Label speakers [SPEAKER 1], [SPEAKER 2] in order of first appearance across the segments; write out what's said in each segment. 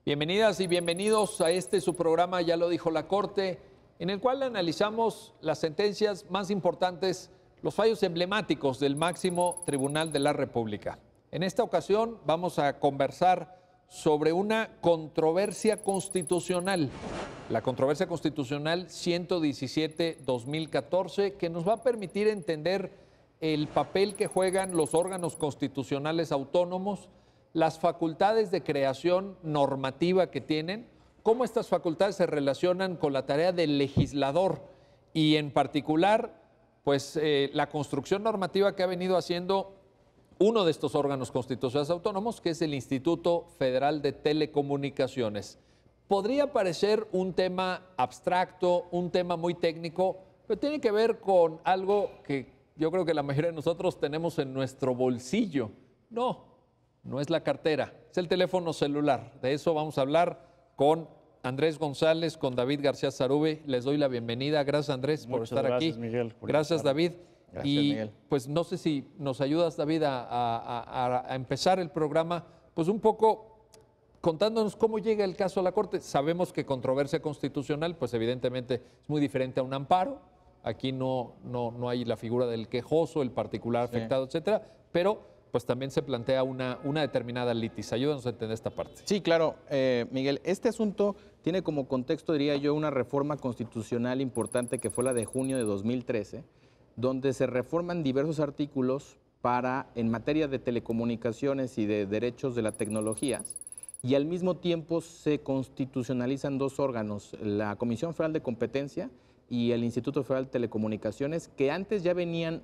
[SPEAKER 1] Bienvenidas y bienvenidos a su programa, ya lo dijo la Corte, en el cual analizamos las sentencias más importantes, los fallos emblemáticos del máximo tribunal de la República. En esta ocasión vamos a conversar sobre una controversia constitucional, la controversia constitucional 117-2014, que nos va a permitir entender el papel que juegan los órganos constitucionales autónomos, las facultades de creación normativa que tienen, cómo estas facultades se relacionan con la tarea del legislador y en particular, pues la construcción normativa que ha venido haciendo uno de estos órganos constitucionales autónomos, que es el Instituto Federal de Telecomunicaciones. Podría parecer un tema abstracto, un tema muy técnico, pero tiene que ver con algo que yo creo que la mayoría de nosotros tenemos en nuestro bolsillo. No es la cartera, es el teléfono celular. De eso vamos a hablar con Andrés González, con David García Zarube. Les doy la bienvenida. Gracias, Andrés, por estar aquí.
[SPEAKER 2] Miguel,
[SPEAKER 1] gracias, David.
[SPEAKER 3] Gracias,
[SPEAKER 1] y
[SPEAKER 3] Miguel.
[SPEAKER 1] pues no sé si nos ayudas, David, a empezar el programa, pues un poco contándonos cómo llega el caso a la Corte. Sabemos que controversia constitucional, pues evidentemente es muy diferente a un amparo. Aquí no hay la figura del quejoso, el particular afectado, etcétera, pero pues también se plantea una determinada litis. Ayúdanos a entender esta parte.
[SPEAKER 3] Sí, claro, Miguel. Este asunto tiene como contexto, diría yo, una reforma constitucional importante que fue la de junio de 2013, donde se reforman diversos artículos en materia de telecomunicaciones y de derechos de las tecnologías, y al mismo tiempo se constitucionalizan dos órganos, la Comisión Federal de Competencia y el Instituto Federal de Telecomunicaciones, que antes ya venían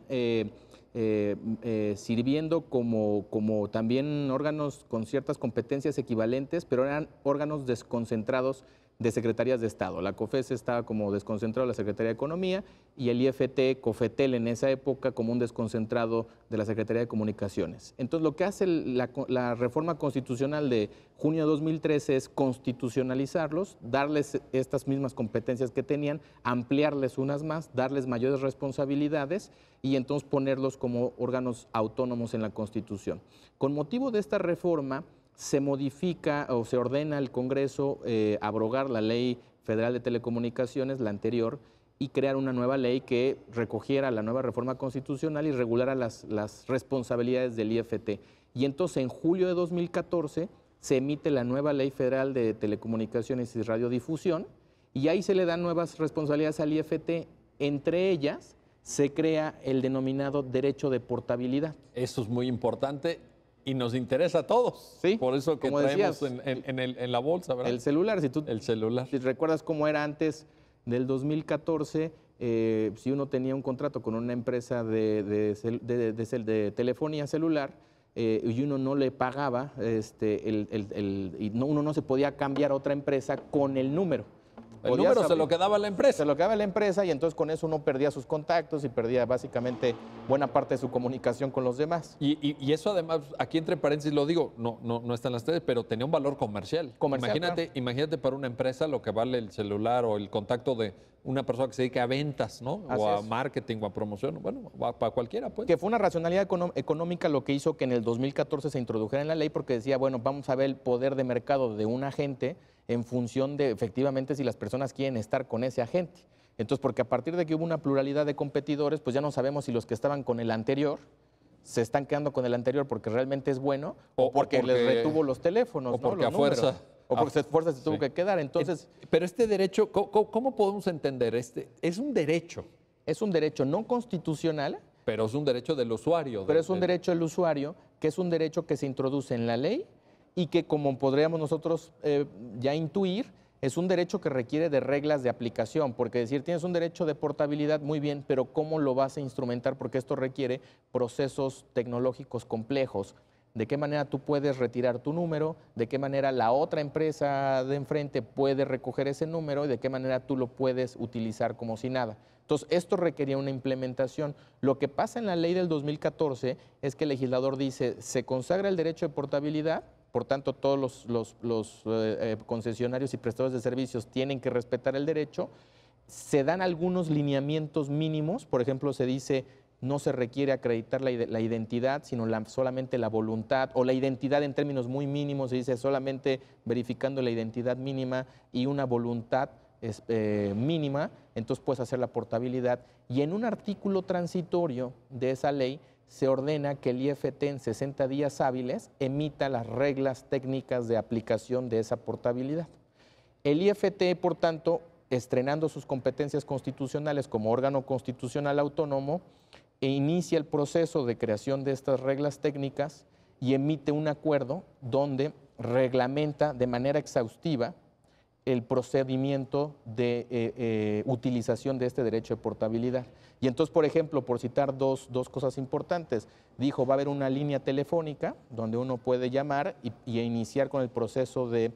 [SPEAKER 3] sirviendo como también órganos con ciertas competencias equivalentes, pero eran órganos desconcentrados de secretarías de Estado. La COFESE estaba como desconcentrado de la Secretaría de Economía y el IFT, COFETEL en esa época como un desconcentrado de la Secretaría de Comunicaciones. Entonces lo que hace la reforma constitucional de junio de 2013 es constitucionalizarlos, darles estas mismas competencias que tenían, ampliarles unas más, darles mayores responsabilidades y entonces ponerlos como órganos autónomos en la Constitución. Con motivo de esta reforma, se modifica o se ordena al Congreso abrogar la Ley Federal de Telecomunicaciones, la anterior, y crear una nueva ley que recogiera la nueva reforma constitucional y regulara las responsabilidades del IFT. Y entonces en julio de 2014 se emite la nueva Ley Federal de Telecomunicaciones y Radiodifusión, y ahí se le dan nuevas responsabilidades al IFT. Entre ellas se crea el denominado derecho de portabilidad.
[SPEAKER 1] Eso es muy importante. Y nos interesa a todos.
[SPEAKER 3] Sí,
[SPEAKER 1] por eso que
[SPEAKER 3] como
[SPEAKER 1] traemos
[SPEAKER 3] decías,
[SPEAKER 1] en la bolsa, ¿verdad?
[SPEAKER 3] El celular,
[SPEAKER 1] el celular.
[SPEAKER 3] Si recuerdas cómo era antes del 2014, si uno tenía un contrato con una empresa de telefonía celular y uno no le pagaba, uno no se podía cambiar a otra empresa con el número.
[SPEAKER 1] El número se lo quedaba la empresa.
[SPEAKER 3] Se lo quedaba la empresa y entonces con eso uno perdía sus contactos y perdía básicamente buena parte de su comunicación con los demás.
[SPEAKER 1] Y eso además, aquí entre paréntesis lo digo, no está en las redes, pero tenía un valor comercial. Imagínate para una empresa lo que vale el celular o el contacto de una persona que se dedica a ventas, ¿no?
[SPEAKER 3] Así
[SPEAKER 1] o a
[SPEAKER 3] es.
[SPEAKER 1] marketing o a promoción. Bueno, para cualquiera, pues.
[SPEAKER 3] Que fue una racionalidad económica lo que hizo que en el 2014 se introdujera en la ley, porque decía, bueno, vamos a ver el poder de mercado de un agente en función de, efectivamente, si las personas quieren estar con ese agente. Entonces, porque a partir de que hubo una pluralidad de competidores, pues ya no sabemos si los que estaban con el anterior se están quedando con el anterior porque realmente es bueno o porque les retuvo los teléfonos.
[SPEAKER 1] O porque
[SPEAKER 3] ¿no?
[SPEAKER 1] a fuerza.
[SPEAKER 3] O porque a fuerza se tuvo que quedar. Entonces,
[SPEAKER 1] pero este derecho, ¿cómo podemos entender? Es un derecho.
[SPEAKER 3] Es un derecho no constitucional.
[SPEAKER 1] Pero es un derecho del usuario.
[SPEAKER 3] Pero es un derecho del usuario, que es un derecho que se introduce en la ley y que, como podríamos nosotros ya intuir, es un derecho que requiere de reglas de aplicación, porque decir, tienes un derecho de portabilidad, muy bien, pero ¿cómo lo vas a instrumentar? Porque esto requiere procesos tecnológicos complejos. ¿De qué manera tú puedes retirar tu número? ¿De qué manera la otra empresa de enfrente puede recoger ese número? ¿Y de qué manera tú lo puedes utilizar como si nada? Entonces, esto requería una implementación. Lo que pasa en la ley del 2014 es que el legislador dice, se consagra el derecho de portabilidad, por tanto, todos los concesionarios y prestadores de servicios tienen que respetar el derecho. Se dan algunos lineamientos mínimos, por ejemplo, se dice no se requiere acreditar la identidad, sino solamente la voluntad, o la identidad en términos muy mínimos, se dice solamente verificando la identidad mínima y una voluntad mínima, entonces puedes hacer la portabilidad. Y en un artículo transitorio de esa ley se ordena que el IFT en 60 días hábiles emita las reglas técnicas de aplicación de esa portabilidad. El IFT, por tanto, estrenando sus competencias constitucionales como órgano constitucional autónomo, inicia el proceso de creación de estas reglas técnicas y emite un acuerdo donde reglamenta de manera exhaustiva el procedimiento de utilización de este derecho de portabilidad. Y entonces, por ejemplo, por citar dos cosas importantes, dijo, va a haber una línea telefónica donde uno puede llamar y iniciar con el proceso de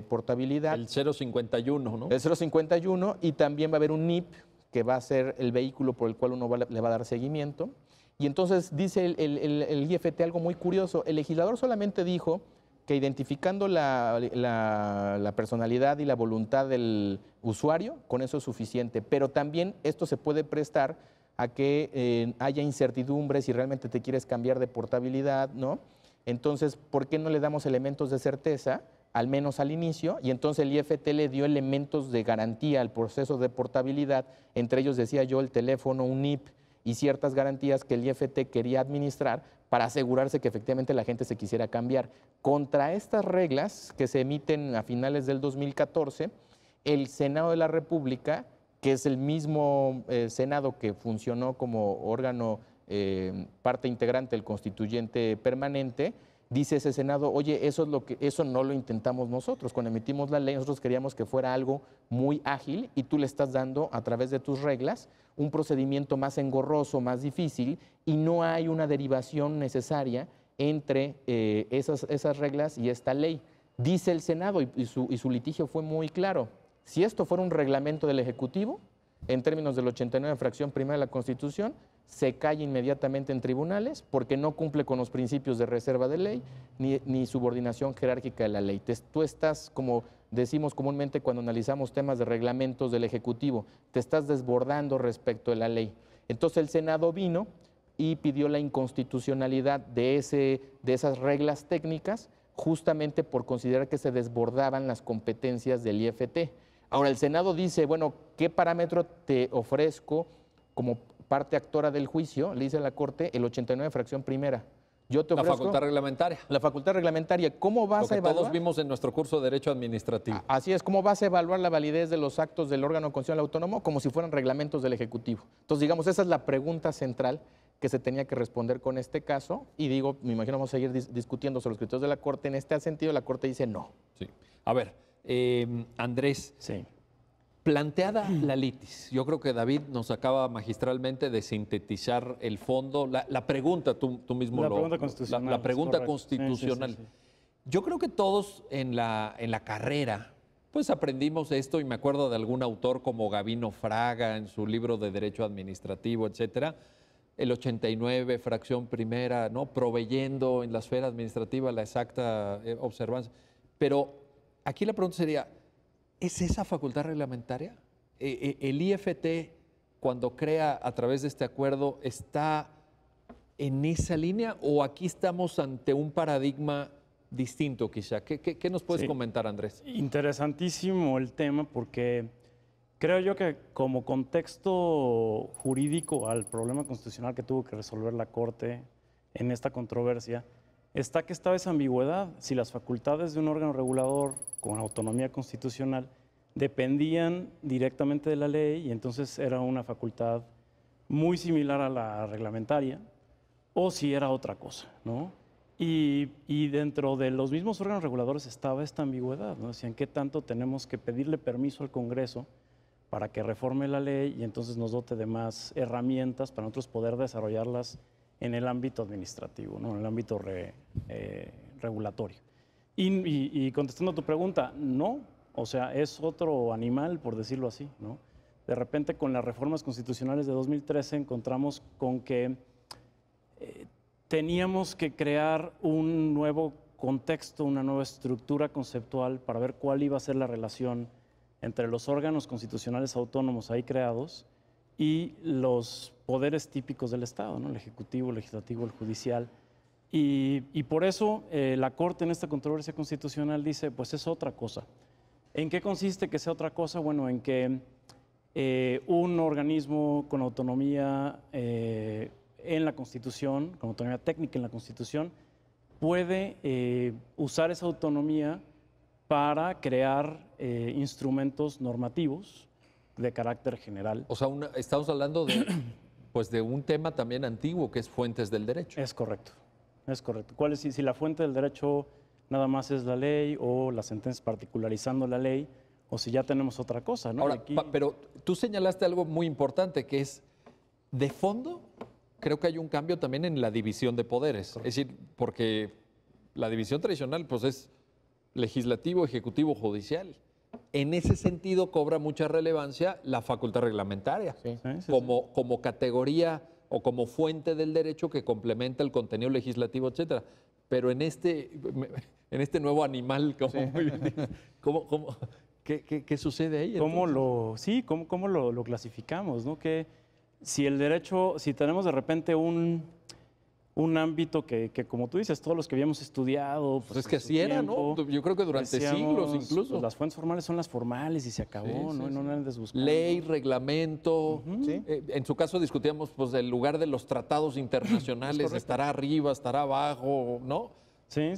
[SPEAKER 3] portabilidad.
[SPEAKER 1] El 051, ¿no?
[SPEAKER 3] El 051, y también va a haber un NIP, que va a ser el vehículo por el cual uno le va a dar seguimiento. Y entonces dice el IFT algo muy curioso. El legislador solamente dijo que identificando la personalidad y la voluntad del usuario, con eso es suficiente. Pero también esto se puede prestar a que haya incertidumbre si realmente te quieres cambiar de portabilidad, ¿no? Entonces, ¿por qué no le damos elementos de certeza, al menos al inicio? Y entonces el IFT le dio elementos de garantía al proceso de portabilidad, entre ellos, decía yo, el teléfono, un NIP y ciertas garantías que el IFT quería administrar para asegurarse que efectivamente la gente se quisiera cambiar. Contra estas reglas que se emiten a finales del 2014, el Senado de la República, que es el mismo Senado que funcionó como órgano parte integrante del constituyente permanente, dice ese Senado, oye, eso no lo intentamos nosotros. Cuando emitimos la ley, nosotros queríamos que fuera algo muy ágil y tú le estás dando a través de tus reglas un procedimiento más engorroso, más difícil, y no hay una derivación necesaria entre esas reglas y esta ley. Dice el Senado, y su litigio fue muy claro, si esto fuera un reglamento del Ejecutivo, en términos del 89, fracción primera de la Constitución, se cae inmediatamente en tribunales porque no cumple con los principios de reserva de ley ni subordinación jerárquica de la ley. Tú estás, como decimos comúnmente cuando analizamos temas de reglamentos del Ejecutivo, te estás desbordando respecto de la ley. Entonces el Senado vino y pidió la inconstitucionalidad de esas reglas técnicas justamente por considerar que se desbordaban las competencias del IFT. Ahora el Senado dice, bueno, ¿qué parámetro te ofrezco como parte actora del juicio? Le dice a la Corte el 89, fracción primera. Yo te ofrezco
[SPEAKER 1] la facultad reglamentaria.
[SPEAKER 3] La facultad reglamentaria. ¿Cómo vas a evaluar?
[SPEAKER 1] Todos vimos en nuestro curso de Derecho Administrativo.
[SPEAKER 3] Así es. ¿Cómo vas a evaluar la validez de los actos del órgano constitucional autónomo? Como si fueran reglamentos del Ejecutivo. Entonces, digamos, esa es la pregunta central que se tenía que responder con este caso. Y digo, me imagino vamos a seguir discutiendo sobre los criterios de la Corte. En este sentido, la Corte dice no.
[SPEAKER 1] Sí. A ver, Andrés.
[SPEAKER 2] Sí.
[SPEAKER 1] Planteada la litis, yo creo que David nos acaba magistralmente de sintetizar el fondo, la pregunta, tú mismo
[SPEAKER 2] la pregunta constitucional.
[SPEAKER 1] La pregunta constitucional.
[SPEAKER 2] Sí.
[SPEAKER 1] Yo creo que todos en la carrera, pues aprendimos esto, y me acuerdo de algún autor como Gavino Fraga en su libro de Derecho Administrativo, etcétera, el 89, fracción primera, ¿no? Proveyendo en la esfera administrativa la exacta observancia. Pero aquí la pregunta sería, ¿es esa facultad reglamentaria? ¿El IFT, cuando crea a través de este acuerdo, está en esa línea o aquí estamos ante un paradigma distinto quizá? ¿Qué nos puedes comentar, Andrés?
[SPEAKER 2] Interesantísimo el tema porque creo yo que como contexto jurídico al problema constitucional que tuvo que resolver la Corte en esta controversia, está que estaba esa ambigüedad, si las facultades de un órgano regulador con autonomía constitucional dependían directamente de la ley y entonces era una facultad muy similar a la reglamentaria, o si era otra cosa, ¿no? Y dentro de los mismos órganos reguladores estaba esta ambigüedad, ¿no? Decían, ¿qué tanto tenemos que pedirle permiso al Congreso para que reforme la ley y entonces nos dote de más herramientas para nosotros poder desarrollarlas en el ámbito administrativo, ¿no? En el ámbito regulatorio? Y contestando a tu pregunta, no, o sea, es otro animal, por decirlo así, ¿no? De repente, con las reformas constitucionales de 2013 encontramos con que teníamos que crear un nuevo contexto, una nueva estructura conceptual para ver cuál iba a ser la relación entre los órganos constitucionales autónomos ahí creados y los poderes típicos del Estado, ¿no? El ejecutivo, el legislativo, el judicial. Y por eso la Corte en esta controversia constitucional dice, pues es otra cosa. ¿En qué consiste que sea otra cosa? Bueno, en que un organismo con autonomía en la Constitución, con autonomía técnica en la Constitución, puede usar esa autonomía para crear instrumentos normativos de carácter general.
[SPEAKER 1] O sea, estamos hablando de, pues de un tema también antiguo que es fuentes del derecho.
[SPEAKER 2] Es correcto, es correcto. ¿Cuál es, si la fuente del derecho nada más es la ley o las sentencias particularizando la ley o si ya tenemos otra cosa, ¿no?
[SPEAKER 1] Ahora, pero tú señalaste algo muy importante que es, de fondo, creo que hay un cambio también en la división de poderes. Correcto. Es decir, porque la división tradicional pues es legislativo, ejecutivo, judicial. En ese sentido cobra mucha relevancia la facultad reglamentaria como categoría o como fuente del derecho que complementa el contenido legislativo, etcétera. Pero en este nuevo animal, como muy bien dices, ¿qué sucede ahí?
[SPEAKER 2] ¿Cómo lo clasificamos, ¿no? Que si el derecho, si tenemos de repente un ámbito que, como tú dices, todos los que habíamos estudiado...
[SPEAKER 1] Pues es que así era, ¿no? Yo creo que durante siglos incluso.
[SPEAKER 2] Pues las fuentes formales son las formales y se acabó, ¿no? No andes buscando.
[SPEAKER 1] Ley, reglamento. En su caso discutíamos pues el lugar de los tratados internacionales, estará arriba, estará abajo, ¿no?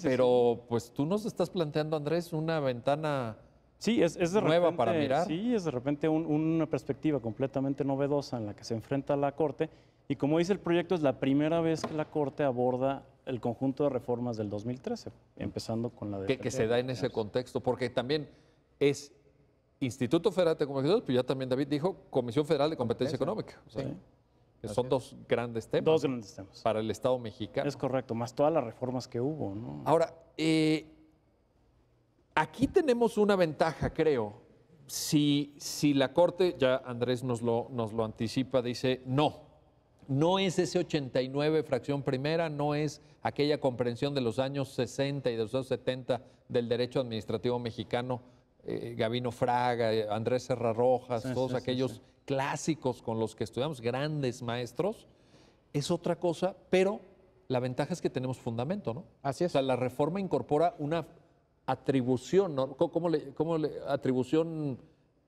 [SPEAKER 1] Pero pues tú nos estás planteando, Andrés, una ventana...
[SPEAKER 2] Sí, es de
[SPEAKER 1] nueva
[SPEAKER 2] repente,
[SPEAKER 1] para mirar.
[SPEAKER 2] Sí, es de repente una perspectiva completamente novedosa en la que se enfrenta la Corte. Y como dice el proyecto, es la primera vez que la Corte aborda el conjunto de reformas del 2013, empezando con la de...
[SPEAKER 1] Que se da en ese contexto, porque también es Instituto Federal de Comunicaciones, pero ya también David dijo Comisión Federal de Competencia Económica. O sea, que son dos grandes temas.
[SPEAKER 2] Dos grandes temas.
[SPEAKER 1] Para el Estado mexicano.
[SPEAKER 2] Es correcto, más todas las reformas que hubo, ¿no?
[SPEAKER 1] Ahora, aquí tenemos una ventaja, creo. Si la Corte, ya Andrés nos lo anticipa, dice no es ese 89 fracción primera, no es aquella comprensión de los años 60 y de los años 70 del derecho administrativo mexicano, Gabino Fraga, Andrés Serra Rojas, todos aquellos clásicos con los que estudiamos, grandes maestros, es otra cosa, pero la ventaja es que tenemos fundamento, ¿no?
[SPEAKER 3] Así es.
[SPEAKER 1] O sea, la reforma incorpora una atribución, ¿no? Atribución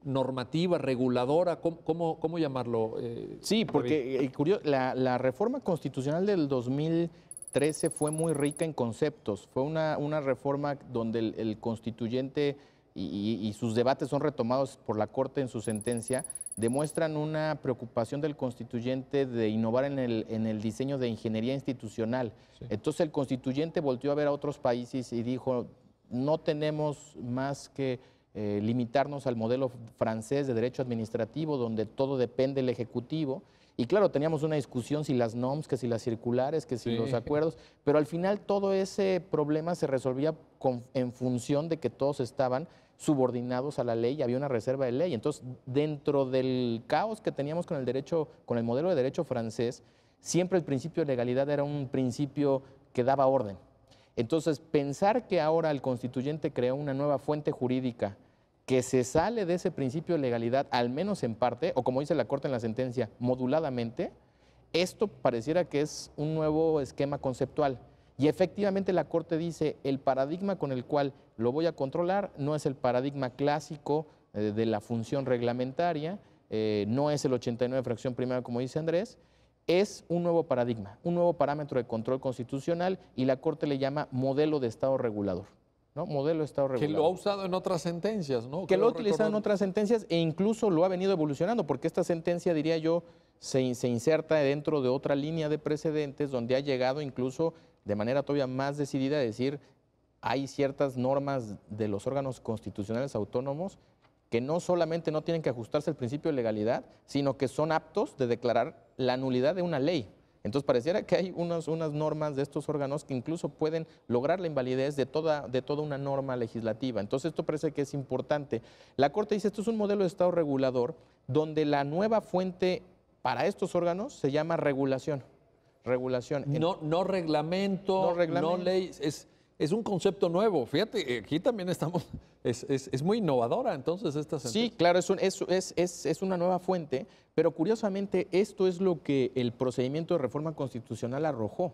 [SPEAKER 1] normativa, reguladora, ¿cómo llamarlo?
[SPEAKER 3] Sí, porque la reforma constitucional del 2013 fue muy rica en conceptos. Fue una reforma donde el constituyente y sus debates son retomados por la Corte en su sentencia, demuestran una preocupación del constituyente de innovar en el diseño de ingeniería institucional. Sí. Entonces el constituyente volteó a ver a otros países y dijo, no tenemos más que limitarnos al modelo francés de derecho administrativo, donde todo depende del Ejecutivo. Y claro, teníamos una discusión si las NOMs, que si las circulares, que si los acuerdos, pero al final todo ese problema se resolvía en función de que todos estaban subordinados a la ley y había una reserva de ley. Entonces, dentro del caos que teníamos con el modelo de derecho francés, siempre el principio de legalidad era un principio que daba orden. Entonces, pensar que ahora el constituyente creó una nueva fuente jurídica que se sale de ese principio de legalidad, al menos en parte, o como dice la Corte en la sentencia, moduladamente, esto pareciera que es un nuevo esquema conceptual. Y efectivamente la Corte dice, el paradigma con el cual lo voy a controlar no es el paradigma clásico de la función reglamentaria, no es el 89 fracción primera, como dice Andrés, es un nuevo paradigma, un nuevo parámetro de control constitucional y la Corte le llama modelo de Estado regulador, ¿no? Modelo de Estado regulador.
[SPEAKER 1] Que lo ha usado en otras sentencias, ¿no?
[SPEAKER 3] Que lo ha utilizado en otras sentencias e incluso lo ha venido evolucionando, porque esta sentencia, diría yo, se inserta dentro de otra línea de precedentes donde ha llegado incluso de manera todavía más decidida a decir hay ciertas normas de los órganos constitucionales autónomos que no solamente no tienen que ajustarse al principio de legalidad, sino que son aptos de declarar la nulidad de una ley. Entonces pareciera que hay unas normas de estos órganos que incluso pueden lograr la invalidez de toda una norma legislativa. Entonces esto parece que es importante. La Corte dice, esto es un modelo de Estado regulador donde la nueva fuente para estos órganos se llama regulación. Regulación.
[SPEAKER 1] No reglamento, no ley, es un concepto nuevo. Fíjate, aquí también estamos, es muy innovadora entonces esta sentencia.
[SPEAKER 3] Sí, claro, es una nueva fuente, pero curiosamente esto es lo que el procedimiento de reforma constitucional arrojó.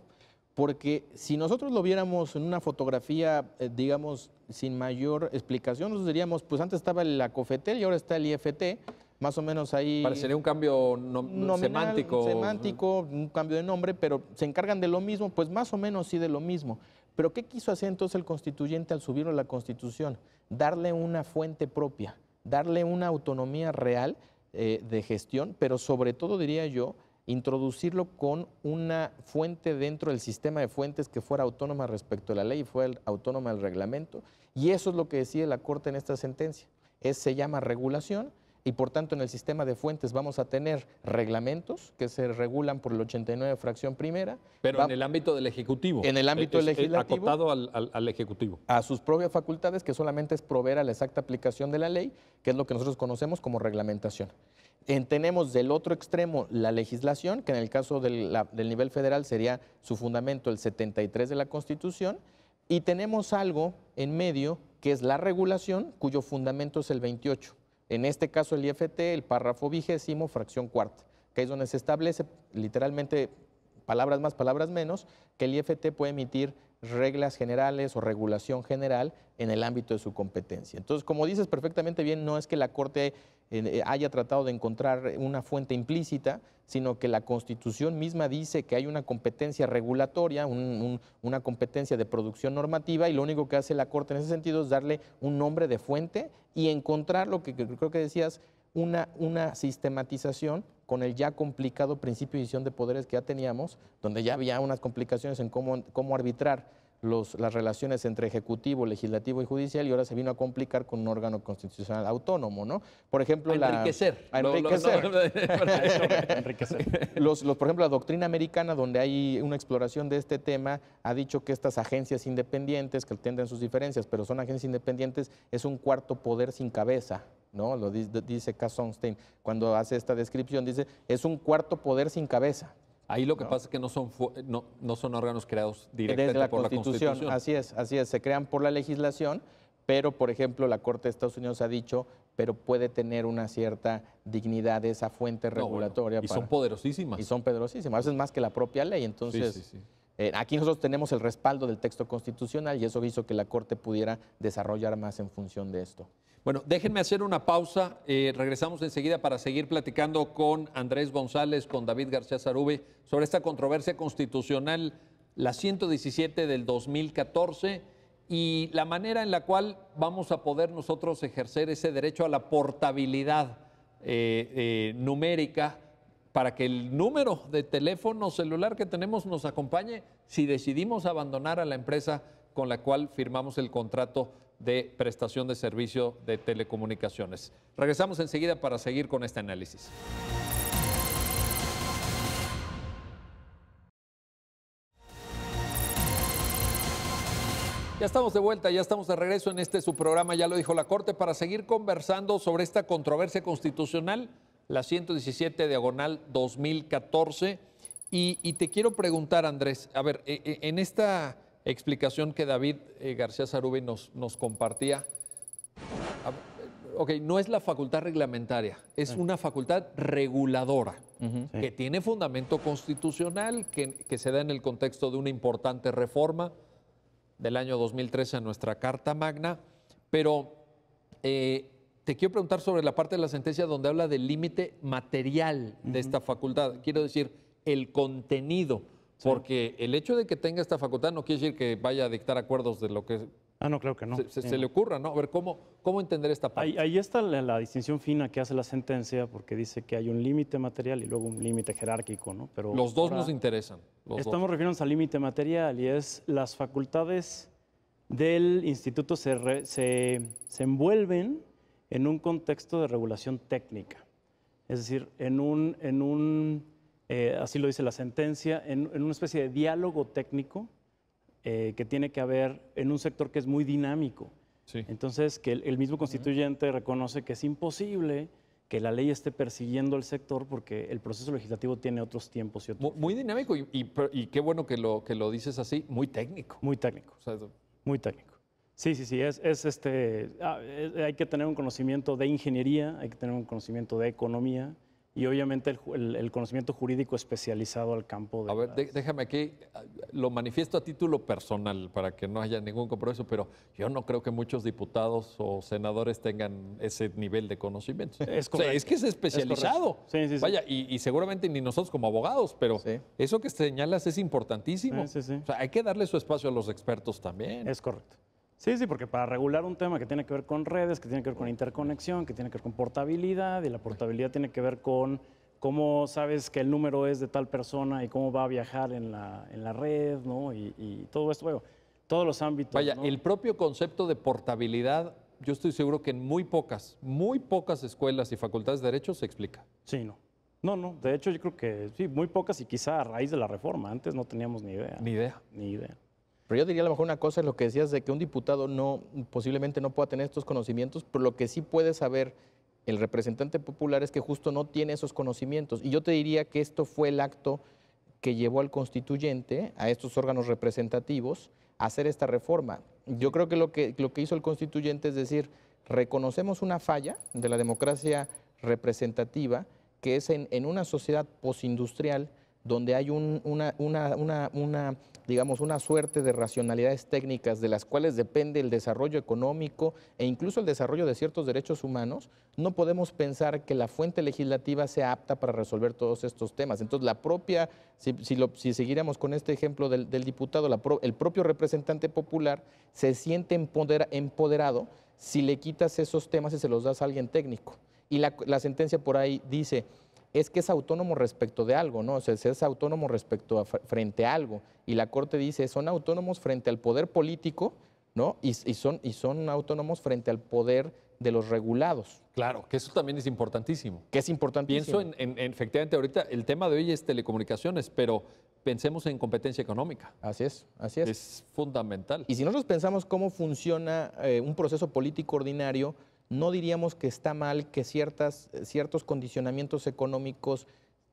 [SPEAKER 3] Porque si nosotros lo viéramos en una fotografía, digamos, sin mayor explicación, nosotros diríamos, pues antes estaba la COFETEL y ahora está el IFT, más o menos ahí...
[SPEAKER 1] Parecería un cambio
[SPEAKER 3] nominal, semántico, un cambio de nombre, pero se encargan de lo mismo, pues más o menos sí de lo mismo. Pero ¿qué quiso hacer entonces el constituyente al subirlo a la Constitución? Darle una fuente propia, darle una autonomía real de gestión, pero sobre todo, diría yo, introducirlo con una fuente dentro del sistema de fuentes que fuera autónoma respecto a la ley y fuera autónoma del reglamento. Y eso es lo que decide la Corte en esta sentencia. Se llama regulación y por tanto en el sistema de fuentes vamos a tener reglamentos que se regulan por el 89 fracción primera.
[SPEAKER 1] Pero en el ámbito del Ejecutivo.
[SPEAKER 3] En el ámbito legislativo.
[SPEAKER 1] Acotado al Ejecutivo.
[SPEAKER 3] A sus propias facultades, que solamente es proveer a la exacta aplicación de la ley, que es lo que nosotros conocemos como reglamentación. Tenemos del otro extremo la legislación, que en el caso del nivel federal sería su fundamento el 73 de la Constitución, y tenemos algo en medio que es la regulación, cuyo fundamento es el 28. En este caso el IFT, el párrafo 20º, fracción cuarta, que es donde se establece literalmente, palabras más, palabras menos, que el IFT puede emitir reglas generales o regulación general en el ámbito de su competencia. Entonces, como dices perfectamente bien, no es que la Corte haya tratado de encontrar una fuente implícita, sino que la Constitución misma dice que hay una competencia regulatoria, una competencia de producción normativa, y lo único que hace la Corte en ese sentido es darle un nombre de fuente y encontrar lo que creo que decías, una sistematización con el ya complicado principio de división de poderes que ya teníamos, donde ya había unas complicaciones en cómo arbitrar las relaciones entre ejecutivo, legislativo y judicial, y ahora se vino a complicar con un órgano constitucional autónomo, ¿no? Por ejemplo,
[SPEAKER 1] enriquecer.
[SPEAKER 3] Por ejemplo, la doctrina americana, donde hay una exploración de este tema, ha dicho que estas agencias independientes, que tendrán sus diferencias, pero son agencias independientes, es un cuarto poder sin cabeza, ¿no? Lo dice Cass Sunstein cuando hace esta descripción, dice, es un cuarto poder sin cabeza.
[SPEAKER 1] Ahí lo que pasa es que no son órganos creados directamente por la Constitución.
[SPEAKER 3] Así es, se crean por la legislación, pero por ejemplo la Corte de Estados Unidos ha dicho, pero puede tener una cierta dignidad de esa fuente regulatoria.
[SPEAKER 1] Y son poderosísimas.
[SPEAKER 3] Y son poderosísimas, a veces más que la propia ley, entonces...
[SPEAKER 1] Sí.
[SPEAKER 3] Aquí nosotros tenemos el respaldo del texto constitucional y eso hizo que la Corte pudiera desarrollar más en función de esto.
[SPEAKER 1] Bueno, déjenme hacer una pausa. Regresamos enseguida para seguir platicando con Andrés González, con David García Sarube, sobre esta controversia constitucional, la 117 del 2014, y la manera en la cual vamos a poder nosotros ejercer ese derecho a la portabilidad numérica, para que el número de teléfono celular que tenemos nos acompañe si decidimos abandonar a la empresa con la cual firmamos el contrato de prestación de servicio de telecomunicaciones. Regresamos enseguida para seguir con este análisis. Ya estamos de vuelta, ya estamos de regreso en su programa, ya lo dijo la Corte, para seguir conversando sobre esta controversia constitucional, la 117/2014. Y te quiero preguntar, Andrés, a ver, en esta explicación que David García Sarube nos compartía, no es la facultad reglamentaria, es una facultad reguladora que tiene fundamento constitucional, que se da en el contexto de una importante reforma del año 2013 a nuestra Carta Magna, pero te quiero preguntar sobre la parte de la sentencia donde habla del límite material de esta facultad, quiero decir, el contenido, porque el hecho de que tenga esta facultad no quiere decir que vaya a dictar acuerdos de lo que
[SPEAKER 2] no, creo que no.
[SPEAKER 1] se le ocurra, ¿no? A ver, ¿cómo entender esta parte?
[SPEAKER 2] Ahí está la distinción fina que hace la sentencia, porque dice que hay un límite material y luego un límite jerárquico, ¿no? Pero
[SPEAKER 1] los dos nos interesan.
[SPEAKER 2] Estamos refiriéndonos al límite material y es las facultades del instituto se envuelven en un contexto de regulación técnica. Es decir, así lo dice la sentencia, en una especie de diálogo técnico que tiene que haber en un sector que es muy dinámico.
[SPEAKER 1] Sí.
[SPEAKER 2] Entonces, que el mismo constituyente reconoce que es imposible que la ley esté persiguiendo al sector porque el proceso legislativo tiene otros tiempos y otros.
[SPEAKER 1] Muy dinámico y qué bueno que lo dices así, muy técnico.
[SPEAKER 2] Muy técnico.
[SPEAKER 1] O sea,
[SPEAKER 2] Muy técnico. Sí, hay que tener un conocimiento de ingeniería, hay que tener un conocimiento de economía y obviamente el conocimiento jurídico especializado al campo de...
[SPEAKER 1] A ver, déjame aquí, lo manifiesto a título personal para que no haya ningún compromiso, pero yo no creo que muchos diputados o senadores tengan ese nivel de conocimiento.
[SPEAKER 2] Es
[SPEAKER 1] O sea, es
[SPEAKER 2] correcto.
[SPEAKER 1] que es especializado.
[SPEAKER 2] Sí, sí, sí.
[SPEAKER 1] Vaya, y seguramente ni nosotros como abogados, pero
[SPEAKER 3] Sí.
[SPEAKER 1] eso que señalas es importantísimo.
[SPEAKER 2] Sí, sí, sí.
[SPEAKER 1] O sea, hay que darle su espacio a los expertos también.
[SPEAKER 2] Es correcto. Sí, sí, porque para regular un tema que tiene que ver con redes, que tiene que ver con interconexión, que tiene que ver con portabilidad, y la portabilidad tiene que ver con cómo sabes que el número es de tal persona y cómo va a viajar en la red, ¿no? Y todo esto, bueno, todos los ámbitos.
[SPEAKER 1] Vaya,
[SPEAKER 2] ¿no?
[SPEAKER 1] el propio concepto de portabilidad, yo estoy seguro que en muy pocas escuelas y facultades de Derecho se explica.
[SPEAKER 2] Sí, no. No, de hecho yo creo que sí, muy pocas y quizá a raíz de la reforma. Antes no teníamos ni idea.
[SPEAKER 1] Ni idea.
[SPEAKER 2] Ni idea.
[SPEAKER 3] Pero yo diría a lo mejor una cosa es lo que decías de que un diputado posiblemente no pueda tener estos conocimientos, pero lo que sí puede saber el representante popular es que justo no tiene esos conocimientos. Y yo te diría que esto fue el acto que llevó al constituyente, a estos órganos representativos, a hacer esta reforma. Yo creo que lo que hizo el constituyente es decir, reconocemos una falla de la democracia representativa, que es en una sociedad postindustrial donde hay digamos, una suerte de racionalidades técnicas de las cuales depende el desarrollo económico e incluso el desarrollo de ciertos derechos humanos, no podemos pensar que la fuente legislativa sea apta para resolver todos estos temas. Entonces, si siguiéramos con este ejemplo del diputado, el propio representante popular se siente empoderado si le quitas esos temas y se los das a alguien técnico. Y la sentencia por ahí dice, es que es autónomo respecto de algo, ¿no? O sea, es autónomo frente a algo. Y la Corte dice, son autónomos frente al poder político, ¿no? Y son autónomos frente al poder de los regulados.
[SPEAKER 1] Claro, que eso también es importantísimo.
[SPEAKER 3] Que es importantísimo.
[SPEAKER 1] Pienso efectivamente, ahorita el tema de hoy es telecomunicaciones, pero pensemos en competencia económica.
[SPEAKER 3] Así es, así es.
[SPEAKER 1] Es fundamental.
[SPEAKER 3] Y si nosotros pensamos cómo funciona un proceso político ordinario, no diríamos que está mal que ciertos condicionamientos económicos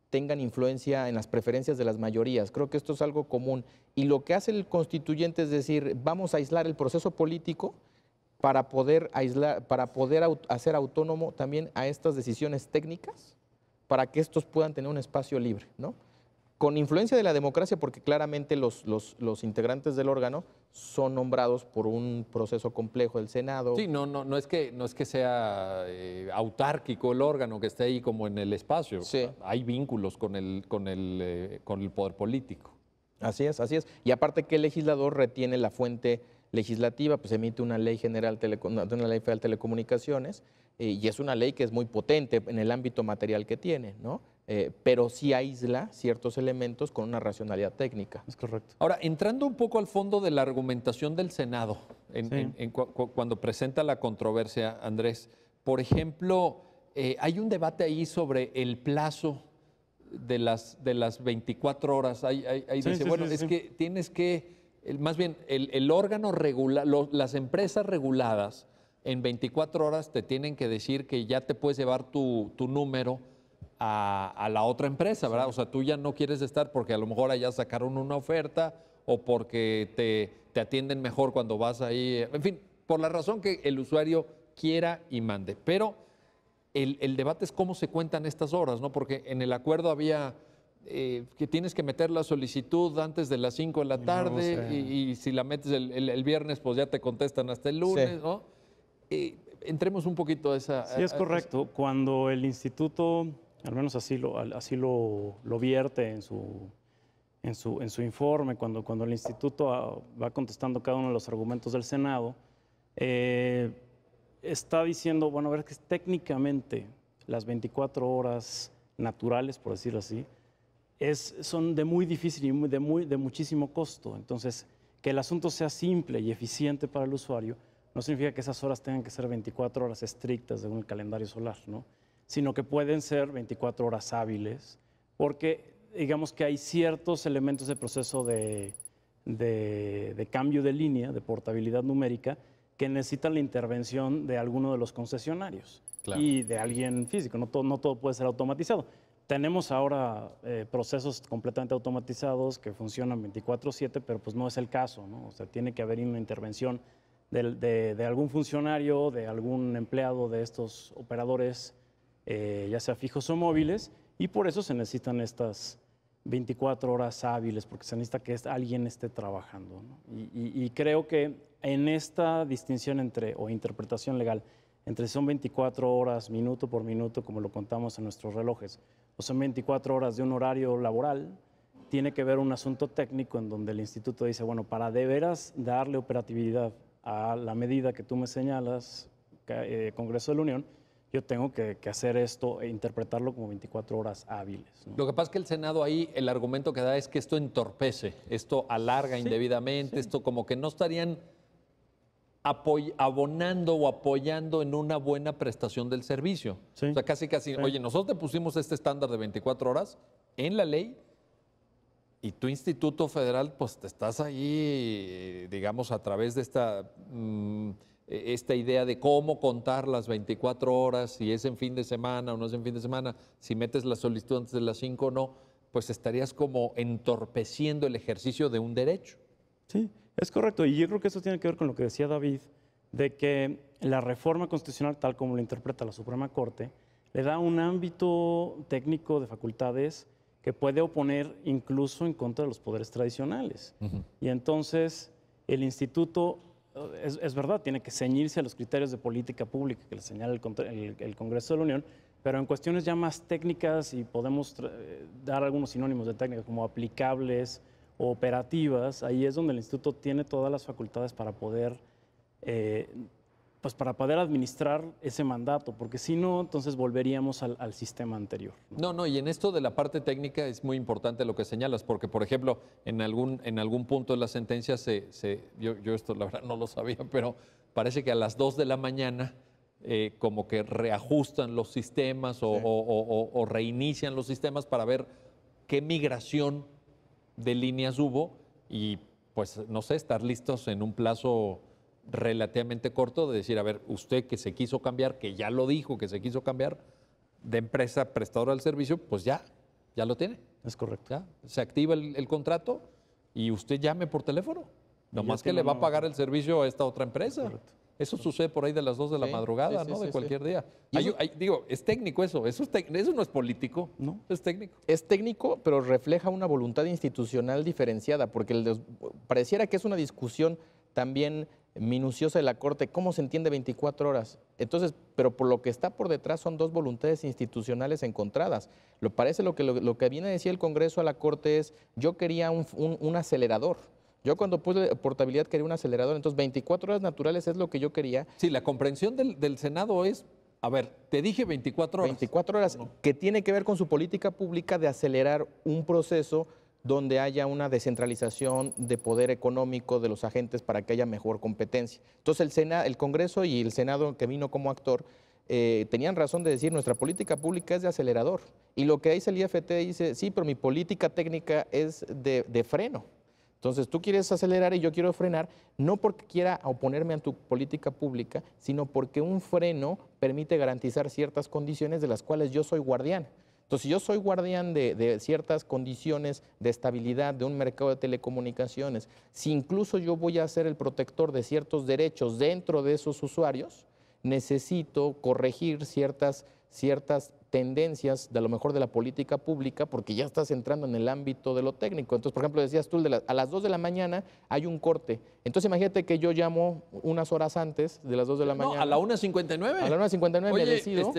[SPEAKER 3] tengan influencia en las preferencias de las mayorías. Creo que esto es algo común. Y lo que hace el constituyente es decir, vamos a aislar el proceso político para poder hacer autónomo también a estas decisiones técnicas, para que estos puedan tener un espacio libre, ¿no? Con influencia de la democracia, porque claramente los integrantes del órgano son nombrados por un proceso complejo del Senado.
[SPEAKER 1] Sí, no es que sea autárquico el órgano que esté ahí como en el espacio.
[SPEAKER 3] Sí.
[SPEAKER 1] Hay vínculos con el poder político.
[SPEAKER 3] Así es, así es. Y aparte que el legislador retiene la fuente legislativa, pues emite una ley general, una ley federal de telecomunicaciones, y es una ley que es muy potente en el ámbito material que tiene, ¿no? Pero sí aísla ciertos elementos con una racionalidad técnica.
[SPEAKER 2] Es correcto.
[SPEAKER 1] Ahora, entrando un poco al fondo de la argumentación del Senado, cuando presenta la controversia, Andrés, por ejemplo, hay un debate ahí sobre el plazo de las 24 horas. Ahí dice, bueno, es que tienes que, más bien, el órgano regular, las empresas reguladas en 24 horas te tienen que decir que ya te puedes llevar tu número a la otra empresa, ¿verdad? O sea, tú ya no quieres estar porque a lo mejor allá sacaron una oferta o porque te atienden mejor cuando vas ahí, en fin, por la razón que el usuario quiera y mande. Pero el debate es cómo se cuentan estas horas, ¿no? Porque en el acuerdo había que tienes que meter la solicitud antes de las 5 de la tarde
[SPEAKER 2] No sé.
[SPEAKER 1] y si la metes el viernes, pues ya te contestan hasta el lunes,
[SPEAKER 3] Sí.
[SPEAKER 1] ¿no? Entremos un poquito a esa...
[SPEAKER 2] Sí, es correcto. Cuando el instituto, al menos así lo vierte en su informe, cuando el instituto va contestando cada uno de los argumentos del Senado, está diciendo, bueno, a ver, que técnicamente las 24 horas naturales, por decirlo así, son de muy difícil y de muchísimo costo. Entonces, que el asunto sea simple y eficiente para el usuario no significa que esas horas tengan que ser 24 horas estrictas según el calendario solar, ¿no? Sino que pueden ser 24 horas hábiles, porque digamos que hay ciertos elementos del proceso de cambio de línea, de portabilidad numérica, que necesitan la intervención de alguno de los concesionarios y de alguien físico. No todo puede ser automatizado. tenemos ahora procesos completamente automatizados que funcionan 24/7, pero pues no es el caso, ¿no? O sea, tiene que haber una intervención de algún funcionario, de algún empleado de estos operadores, ya sea fijos o móviles, y por eso se necesitan estas 24 horas hábiles, porque se necesita que alguien esté trabajando, ¿no? Y creo que en esta distinción o interpretación legal, entre si son 24 horas minuto por minuto, como lo contamos en nuestros relojes, o son 24 horas de un horario laboral, tiene que ver un asunto técnico en donde el instituto dice, bueno, para de veras darle operatividad a la medida que tú me señalas, Congreso de la Unión, yo tengo que hacer esto e interpretarlo como 24 horas hábiles, ¿no?
[SPEAKER 1] Lo que pasa es que el Senado ahí, el argumento que da es que esto entorpece, esto alarga indebidamente, esto como que no estarían abonando o apoyando en una buena prestación del servicio.
[SPEAKER 2] Sí.
[SPEAKER 1] O sea, casi, oye, nosotros te pusimos este estándar de 24 horas en la ley y tu Instituto Federal, pues te estás ahí, digamos, a través de esta idea de cómo contar las 24 horas, si es en fin de semana o no es en fin de semana, si metes la solicitud antes de las 5 o no, pues estarías como entorpeciendo el ejercicio de un derecho.
[SPEAKER 2] Sí, es correcto. Y yo creo que eso tiene que ver con lo que decía David, de que la reforma constitucional, tal como lo interpreta la Suprema Corte, le da un ámbito técnico de facultades que puede oponer incluso en contra de los poderes tradicionales. Y entonces el instituto, es verdad, tiene que ceñirse a los criterios de política pública que le señala el Congreso de la Unión, pero en cuestiones ya más técnicas, y podemos dar algunos sinónimos de técnica como aplicables o operativas, ahí es donde el instituto tiene todas las facultades para poder, para poder administrar ese mandato, porque si no, entonces volveríamos al sistema anterior.
[SPEAKER 1] No, y en esto de la parte técnica es muy importante lo que señalas, porque, por ejemplo, en algún punto de la sentencia yo esto la verdad no lo sabía, pero parece que a las 2 de la mañana como que reajustan los sistemas o reinician los sistemas para ver qué migración de líneas hubo y, pues, no sé, estar listos en un plazo relativamente corto de decir, a ver, usted que se quiso cambiar, que ya lo dijo que se quiso cambiar de empresa prestadora del servicio, pues ya lo tiene.
[SPEAKER 2] Es correcto.
[SPEAKER 1] Ya, se activa el contrato y usted llame por teléfono. Nomás que le va a pagar el servicio a esta otra empresa.
[SPEAKER 2] Correcto.
[SPEAKER 1] Eso sucede por ahí de las 2 de la madrugada, ¿no? De cualquier día. Y digo, es técnico eso no es político,
[SPEAKER 2] no,
[SPEAKER 1] es técnico.
[SPEAKER 3] Es técnico, pero refleja una voluntad institucional diferenciada, porque pareciera que es una discusión también minuciosa de la Corte, ¿cómo se entiende 24 horas? Entonces, pero por lo que está por detrás son dos voluntades institucionales encontradas. Parece lo que viene a decir el Congreso a la Corte es, yo quería un acelerador. Yo cuando puse portabilidad quería un acelerador, entonces 24 horas naturales es lo que yo quería.
[SPEAKER 1] Sí, la comprensión del Senado es, a ver, te dije 24 horas.
[SPEAKER 3] 24 horas, que tiene que ver con su política pública de acelerar un proceso donde haya una descentralización de poder económico de los agentes para que haya mejor competencia. Entonces el Congreso y el Senado, que vino como actor, tenían razón de decir, nuestra política pública es de acelerador. Y lo que dice el IFT dice, sí, pero mi política técnica es de freno. Entonces, tú quieres acelerar y yo quiero frenar, no porque quiera oponerme a tu política pública, sino porque un freno permite garantizar ciertas condiciones de las cuales yo soy guardián. Entonces, si yo soy guardián de ciertas condiciones de estabilidad de un mercado de telecomunicaciones, si incluso yo voy a ser el protector de ciertos derechos dentro de esos usuarios, necesito corregir ciertas tendencias de a lo mejor de la política pública porque ya estás entrando en el ámbito de lo técnico. Entonces, por ejemplo, decías tú, a las 2 de la mañana hay un corte. Entonces, imagínate que yo llamo unas horas antes de las 2 de la mañana.
[SPEAKER 1] A la 1:59.
[SPEAKER 3] A la 1:59 me decido.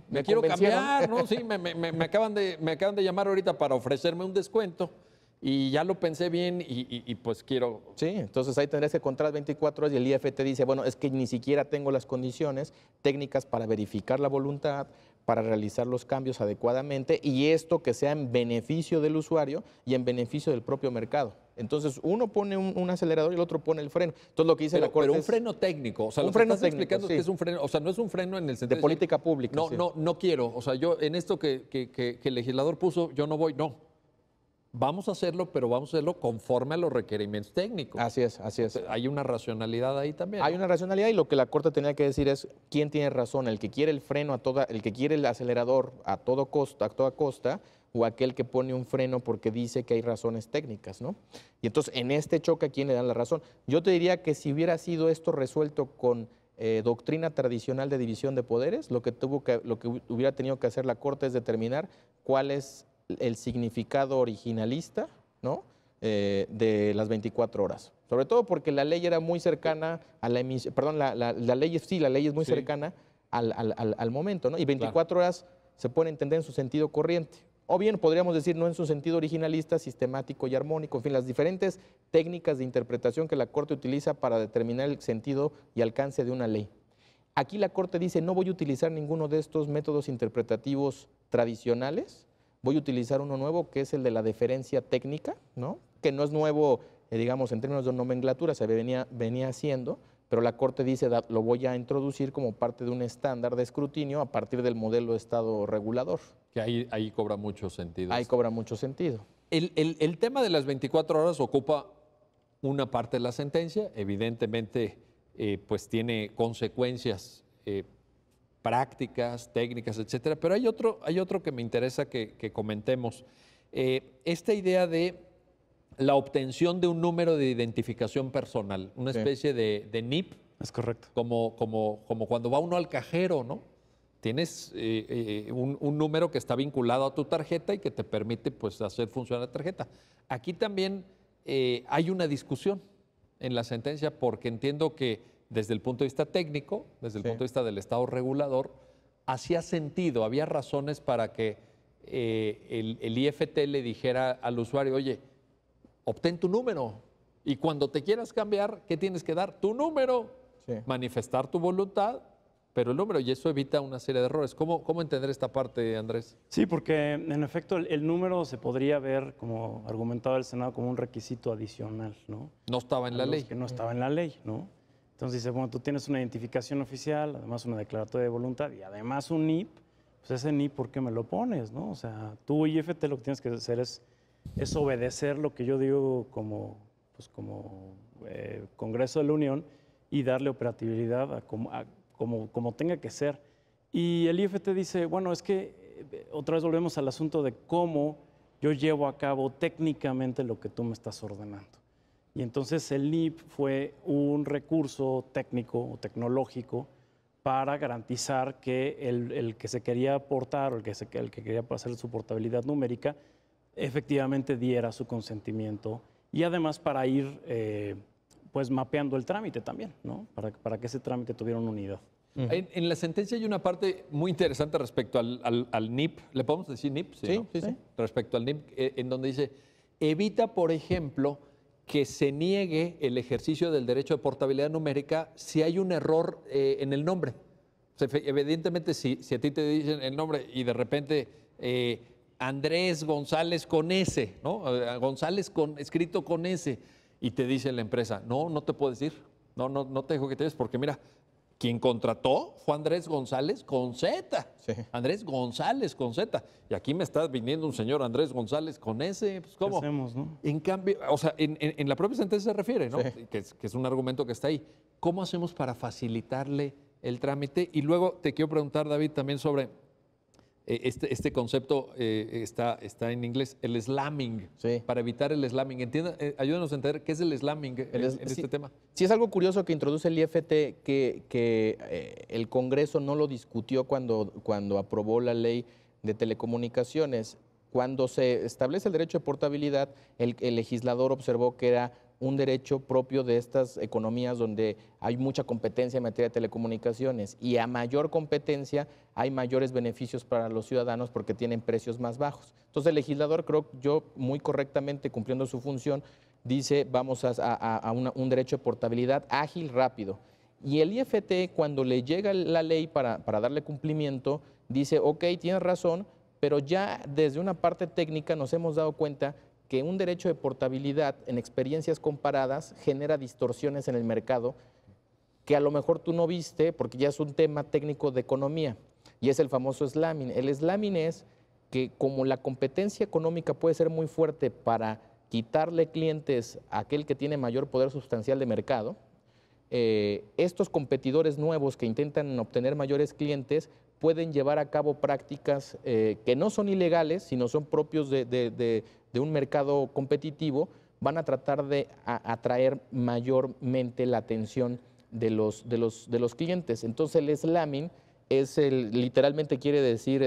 [SPEAKER 1] Me quiero cambiar, ¿no? Sí, me acaban de llamar ahorita para ofrecerme un descuento. Y ya lo pensé bien y pues quiero...
[SPEAKER 3] Sí, entonces ahí tendrías que contar 24 horas y el IFT dice, bueno, es que ni siquiera tengo las condiciones técnicas para verificar la voluntad, para realizar los cambios adecuadamente y esto que sea en beneficio del usuario y en beneficio del propio mercado. Entonces, uno pone un acelerador y el otro pone el freno. Entonces, lo que dice la Corte
[SPEAKER 1] pero un freno técnico. O sea,
[SPEAKER 3] un
[SPEAKER 1] lo
[SPEAKER 3] freno
[SPEAKER 1] que estás
[SPEAKER 3] técnico,
[SPEAKER 1] explicando
[SPEAKER 3] sí.
[SPEAKER 1] es que es un freno, o sea, no es un freno en el sentido
[SPEAKER 3] de política pública.
[SPEAKER 1] No quiero. O sea, yo en esto que el legislador puso, yo no voy, no. vamos a hacerlo, pero vamos a hacerlo conforme a los requerimientos técnicos.
[SPEAKER 3] Así es, así es.
[SPEAKER 1] Hay una racionalidad ahí también.
[SPEAKER 3] Hay una racionalidad y lo que la Corte tenía que decir es quién tiene razón, el que quiere el freno el que quiere el acelerador a toda costa, o aquel que pone un freno porque dice que hay razones técnicas, ¿no? Y entonces en este choque, ¿a quién le dan la razón? Yo te diría que si hubiera sido esto resuelto con doctrina tradicional de división de poderes, lo que hubiera tenido que hacer la Corte es determinar cuál es el significado originalista, ¿no? De las 24 horas. Sobre todo porque la ley era muy cercana a la emisión, perdón, la ley es muy cercana al momento, ¿no? Y 24 horas se puede entender en su sentido corriente. O bien podríamos decir no en su sentido originalista, sistemático y armónico. En fin, las diferentes técnicas de interpretación que la Corte utiliza para determinar el sentido y alcance de una ley. Aquí la Corte dice, no voy a utilizar ninguno de estos métodos interpretativos tradicionales, voy a utilizar uno nuevo que es el de la deferencia técnica, ¿no? Que no es nuevo, digamos, en términos de nomenclatura, se venía haciendo, pero la Corte dice, lo voy a introducir como parte de un estándar de escrutinio a partir del modelo de Estado regulador.
[SPEAKER 1] Que ahí cobra mucho sentido.
[SPEAKER 3] Ahí cobra mucho sentido.
[SPEAKER 1] El tema de las 24 horas ocupa una parte de la sentencia, evidentemente pues tiene consecuencias prácticas, técnicas, etcétera, pero hay otro que me interesa que comentemos. Esta idea de la obtención de un número de identificación personal, una especie de NIP.
[SPEAKER 2] Es correcto.
[SPEAKER 1] Como cuando va uno al cajero, ¿no? Tienes un número que está vinculado a tu tarjeta y que te permite pues, hacer funcionar la tarjeta. Aquí también hay una discusión en la sentencia porque entiendo que desde el punto de vista técnico, desde el punto de vista del Estado regulador, hacía sentido, había razones para que el IFT le dijera al usuario, oye, obtén tu número y cuando te quieras cambiar, ¿qué tienes que dar? Tu número, manifestar tu voluntad, pero el número, y eso evita una serie de errores. ¿Cómo entender esta parte, Andrés?
[SPEAKER 2] Sí, porque en efecto el número se podría ver, como argumentaba el Senado, como un requisito adicional, ¿no?
[SPEAKER 1] No estaba en la ley.
[SPEAKER 2] Que no estaba en la ley, ¿no? Entonces dice, bueno, tú tienes una identificación oficial, además una declaratoria de voluntad y además un NIP, pues ese NIP, ¿por qué me lo pones, no? O sea, tú IFT lo que tienes que hacer es obedecer lo que yo digo como Congreso de la Unión y darle operatividad a como tenga que ser. Y el IFT dice, bueno, es que otra vez volvemos al asunto de cómo yo llevo a cabo técnicamente lo que tú me estás ordenando. Y entonces el NIP fue un recurso técnico o tecnológico para garantizar que el que se quería aportar o el que quería hacer su portabilidad numérica efectivamente diera su consentimiento y además para ir pues mapeando el trámite también, ¿no? Para que ese trámite tuviera una unidad.
[SPEAKER 1] En la sentencia hay una parte muy interesante respecto al NIP. ¿Le podemos decir NIP?
[SPEAKER 3] Sí,
[SPEAKER 1] ¿no?
[SPEAKER 3] sí.
[SPEAKER 1] Respecto al NIP, en donde dice, evita, por ejemplo, que se niegue el ejercicio del derecho de portabilidad numérica si hay un error en el nombre. O sea, evidentemente, si a ti te dicen el nombre y de repente Andrés González con S, ¿no? González escrito con S, y te dice la empresa, no te puedo decir, no te dejo que te des, porque mira, quien contrató fue Andrés González con Z. Sí. Andrés González con Z. Y aquí me está viniendo un señor Andrés González con S. Pues, ¿cómo?
[SPEAKER 2] ¿Qué hacemos, no?
[SPEAKER 1] En cambio, o sea, en la propia sentencia se refiere, ¿no?
[SPEAKER 3] Sí.
[SPEAKER 1] Que es un argumento que está ahí. ¿Cómo hacemos para facilitarle el trámite? Y luego te quiero preguntar, David, también sobre este concepto, está en inglés, el slamming, para evitar el slamming. Ayúdanos a entender qué es el slamming en este tema.
[SPEAKER 3] Sí, es algo curioso que introduce el IFT, que el Congreso no lo discutió cuando aprobó la ley de telecomunicaciones. Cuando se establece el derecho de portabilidad, el legislador observó que era un derecho propio de estas economías donde hay mucha competencia en materia de telecomunicaciones y a mayor competencia hay mayores beneficios para los ciudadanos porque tienen precios más bajos. Entonces el legislador, creo yo, muy correctamente cumpliendo su función, dice vamos a un derecho de portabilidad ágil, rápido. Y el IFT, cuando le llega la ley para darle cumplimiento, dice, ok, tienes razón, pero ya desde una parte técnica nos hemos dado cuenta que un derecho de portabilidad en experiencias comparadas genera distorsiones en el mercado que a lo mejor tú no viste porque ya es un tema técnico de economía y es el famoso slamming. El slamming es que como la competencia económica puede ser muy fuerte para quitarle clientes a aquel que tiene mayor poder sustancial de mercado, estos competidores nuevos que intentan obtener mayores clientes pueden llevar a cabo prácticas que no son ilegales, sino son propios de un mercado competitivo, van a tratar de atraer mayormente la atención de los clientes. Entonces el slamming literalmente quiere decir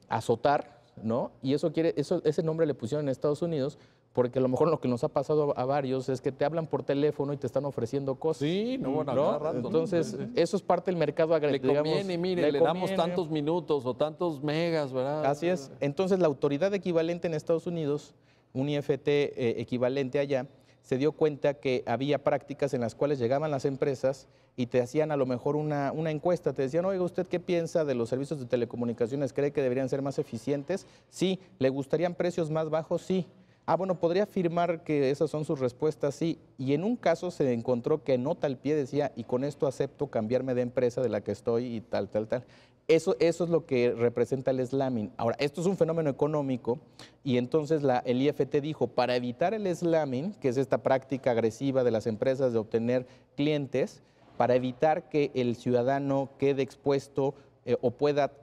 [SPEAKER 3] azotar, ¿no? Y ese nombre le pusieron en Estados Unidos porque a lo mejor lo que nos ha pasado a varios es que te hablan por teléfono y te están ofreciendo cosas.
[SPEAKER 1] Sí, no, bueno,
[SPEAKER 3] ¿no?
[SPEAKER 1] cada rato, ¿no?
[SPEAKER 3] Entonces, eso es parte del mercado
[SPEAKER 1] Le conviene, mire, le damos tantos minutos o tantos megas, ¿verdad?
[SPEAKER 3] Así es. Entonces, la autoridad equivalente en Estados Unidos, un IFT equivalente allá, se dio cuenta que había prácticas en las cuales llegaban las empresas y te hacían a lo mejor una encuesta, te decían, oiga, ¿usted qué piensa de los servicios de telecomunicaciones? ¿Cree que deberían ser más eficientes? Sí. ¿Le gustarían precios más bajos? Sí. Ah, bueno, ¿podría afirmar que esas son sus respuestas? Sí. Y en un caso se encontró que nota al pie decía, y con esto acepto cambiarme de empresa de la que estoy y tal, tal, tal. Eso es lo que representa el slamming. Ahora, esto es un fenómeno económico y entonces el IFT dijo, para evitar el slamming, que es esta práctica agresiva de las empresas de obtener clientes, para evitar que el ciudadano quede expuesto o pueda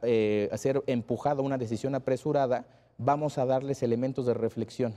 [SPEAKER 3] ser empujado a una decisión apresurada, vamos a darles elementos de reflexión.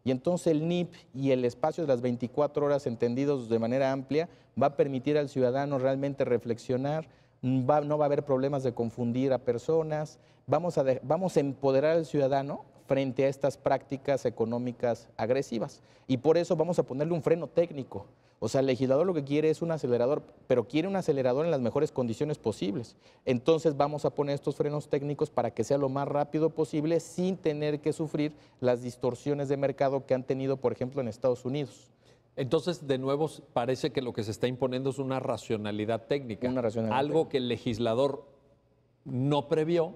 [SPEAKER 3] Y entonces el NIP y el espacio de las 24 horas entendidos de manera amplia va a permitir al ciudadano realmente reflexionar, no va a haber problemas de confundir a personas, vamos a empoderar al ciudadano frente a estas prácticas económicas agresivas. Y por eso vamos a ponerle un freno técnico. O sea, el legislador lo que quiere es un acelerador, pero quiere un acelerador en las mejores condiciones posibles. Entonces vamos a poner estos frenos técnicos para que sea lo más rápido posible sin tener que sufrir las distorsiones de mercado que han tenido, por ejemplo, en Estados Unidos.
[SPEAKER 1] Entonces, de nuevo, parece que lo que se está imponiendo es una racionalidad técnica.
[SPEAKER 3] Una racionalidad
[SPEAKER 1] algo
[SPEAKER 3] técnica.
[SPEAKER 1] que el legislador no previó,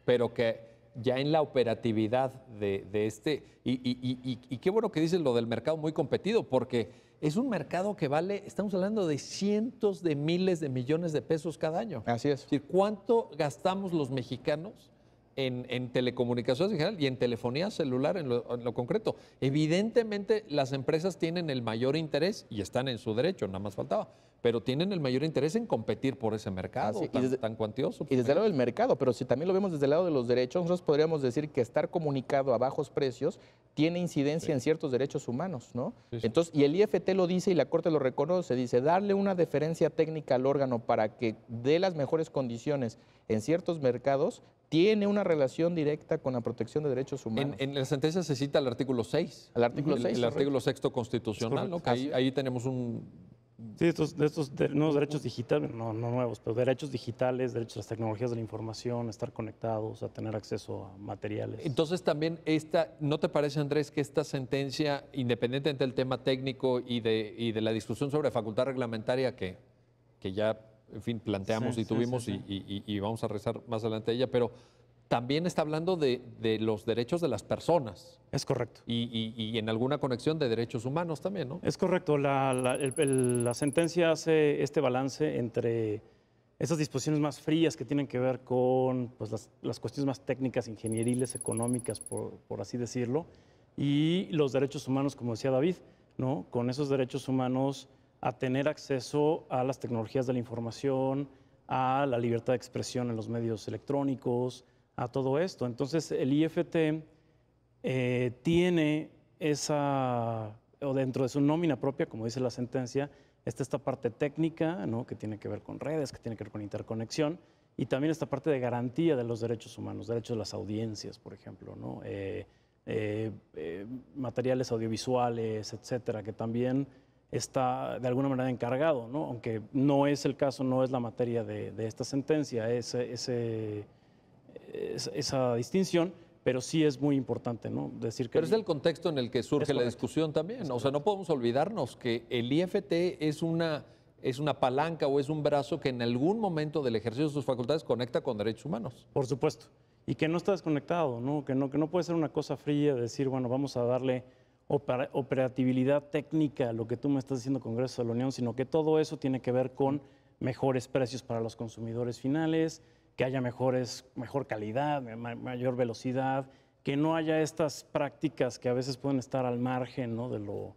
[SPEAKER 1] pero que ya en la operatividad de este... Y qué bueno que dices lo del mercado muy competido, porque es un mercado que vale, estamos hablando de cientos de miles de millones de pesos cada año.
[SPEAKER 3] Así es.
[SPEAKER 1] Es decir, ¿cuánto gastamos los mexicanos en telecomunicaciones en general y en telefonía celular en lo concreto? Evidentemente las empresas tienen el mayor interés y están en su derecho, nada más faltaba, pero tienen el mayor interés en competir por ese mercado tan cuantioso.
[SPEAKER 3] Y desde el lado del mercado, pero si también lo vemos desde el lado de los derechos, nosotros podríamos decir que estar comunicado a bajos precios tiene incidencia en ciertos derechos humanos, ¿no?
[SPEAKER 1] Sí, sí.
[SPEAKER 3] Entonces, y el IFT lo dice y la Corte lo reconoce, dice, darle una deferencia técnica al órgano para que dé las mejores condiciones en ciertos mercados tiene una relación directa con la protección de derechos humanos.
[SPEAKER 1] En la sentencia se cita el artículo 6.
[SPEAKER 3] El artículo 6.
[SPEAKER 1] El artículo 6 constitucional, ¿no? Que ahí tenemos un...
[SPEAKER 2] Sí, estos nuevos derechos digitales, no nuevos, pero derechos digitales, derechos a las tecnologías de la información, estar conectados, a tener acceso a materiales.
[SPEAKER 1] Entonces también ¿no te parece, Andrés, que esta sentencia, independientemente del tema técnico y de la discusión sobre facultad reglamentaria que ya, en fin, planteamos y tuvimos y vamos a rezar más adelante de ella, pero también está hablando de los derechos de las personas?
[SPEAKER 2] Es correcto.
[SPEAKER 1] Y en alguna conexión de derechos humanos también, ¿no?
[SPEAKER 2] Es correcto. La sentencia hace este balance entre esas disposiciones más frías que tienen que ver con pues, las cuestiones más técnicas, ingenieriles, económicas, por así decirlo, y los derechos humanos, como decía David, ¿no? Con esos derechos humanos a tener acceso a las tecnologías de la información, a la libertad de expresión en los medios electrónicos, a todo esto. Entonces, el IFT tiene o dentro de su nómina propia, como dice la sentencia, está esta parte técnica, ¿no? Que tiene que ver con redes, que tiene que ver con interconexión, y también esta parte de garantía de los derechos humanos, derechos de las audiencias, por ejemplo, ¿no? Materiales audiovisuales, etcétera, que también está de alguna manera encargado, ¿no? Aunque no es el caso, no es la materia de esta sentencia, esa distinción, pero sí es muy importante, ¿no? Decir que
[SPEAKER 1] pero es el contexto en el que surge la discusión también. O sea, no podemos olvidarnos que el IFT es una palanca o es un brazo que en algún momento del ejercicio de sus facultades conecta con derechos humanos.
[SPEAKER 2] Por supuesto. Y que no está desconectado, ¿no? Que no puede ser una cosa fría de decir, bueno, vamos a darle operatividad técnica a lo que tú me estás diciendo, Congreso de la Unión, sino que todo eso tiene que ver con mejores precios para los consumidores finales, que haya mejor calidad, mayor velocidad, que no haya estas prácticas que a veces pueden estar al margen, ¿no? de lo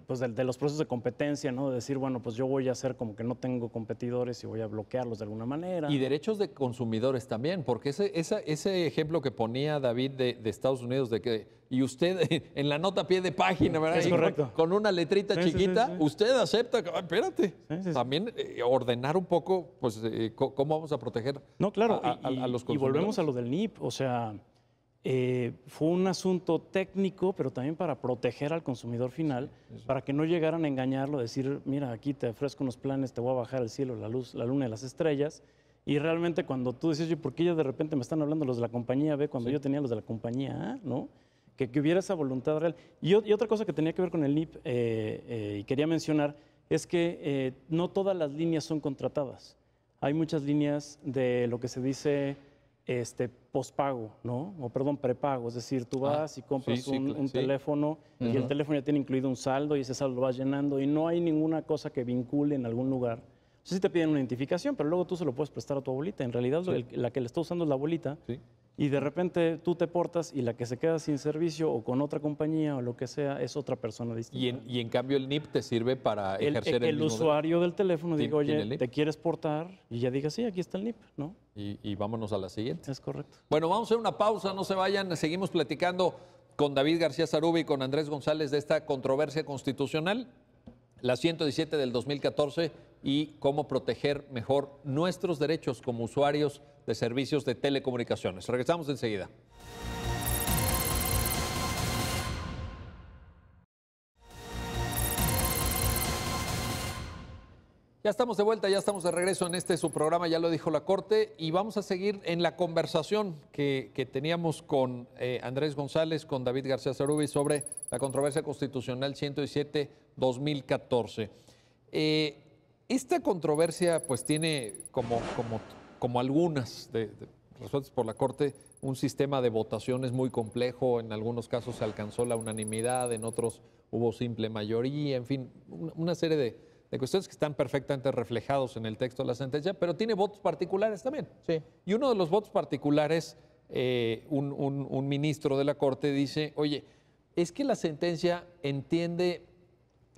[SPEAKER 2] pues de los procesos de competencia, ¿no? De decir, bueno, pues yo voy a hacer como que no tengo competidores y voy a bloquearlos de alguna manera.
[SPEAKER 1] Y derechos de consumidores también, porque ese ejemplo que ponía David de Estados Unidos, de que, y usted en la nota a pie de página, ¿verdad?
[SPEAKER 2] Es correcto.
[SPEAKER 1] Con una letrita chiquita,
[SPEAKER 2] sí.
[SPEAKER 1] usted acepta, espérate,
[SPEAKER 2] Sí.
[SPEAKER 1] también ordenar un poco, pues, cómo vamos a proteger
[SPEAKER 2] No, claro,
[SPEAKER 1] a los consumidores.
[SPEAKER 2] y volvemos a lo del NIP, o sea, fue un asunto técnico, pero también para proteger al consumidor final, para que no llegaran a engañarlo, decir, mira, aquí te ofrezco unos planes, te voy a bajar el cielo, la luz, la luna y las estrellas, y realmente cuando tú decías, oye, ¿por qué ya de repente me están hablando los de la compañía B cuando yo tenía los de la compañía A, ¿no? Que hubiera esa voluntad real. Y otra cosa que tenía que ver con el NIP, y quería mencionar, es que no todas las líneas son contratadas. Hay muchas líneas de lo que se dice pospago, ¿no? O perdón, prepago. Es decir, tú vas y compras un teléfono y el teléfono ya tiene incluido un saldo y ese saldo lo vas llenando y no hay ninguna cosa que vincule en algún lugar. O sea, sí te piden una identificación, pero luego tú se lo puedes prestar a tu abuelita. En realidad la que le está usando es la abuelita y de repente tú te portas y la que se queda sin servicio o con otra compañía o lo que sea es otra persona distinta.
[SPEAKER 1] Y en cambio el NIP te sirve para ejercer el mismo
[SPEAKER 2] usuario del teléfono diga,
[SPEAKER 1] ¿Tiene el
[SPEAKER 2] oye,
[SPEAKER 1] NIP?
[SPEAKER 2] ¿te quieres portar? Y ya diga, sí, aquí está el NIP, ¿no?
[SPEAKER 1] Y vámonos a la siguiente.
[SPEAKER 2] Es correcto.
[SPEAKER 1] Bueno, vamos a hacer una pausa, no se vayan, seguimos platicando con David García Sarubi y con Andrés González de esta controversia constitucional, la 117 del 2014, y cómo proteger mejor nuestros derechos como usuarios de servicios de telecomunicaciones. Regresamos enseguida. Ya estamos de vuelta, ya estamos de regreso en su programa, ya lo dijo la Corte, y vamos a seguir en la conversación que teníamos con Andrés González, con David García Sarubi sobre la controversia constitucional 117-2014. Esta controversia pues tiene como algunas resueltas por la Corte un sistema de votaciones muy complejo, en algunos casos se alcanzó la unanimidad, en otros hubo simple mayoría, en fin, una serie de cuestiones que están perfectamente reflejados en el texto de la sentencia, pero tiene votos particulares también.
[SPEAKER 3] Sí.
[SPEAKER 1] Y uno de los votos particulares, un ministro de la Corte dice, oye, es que la sentencia entiende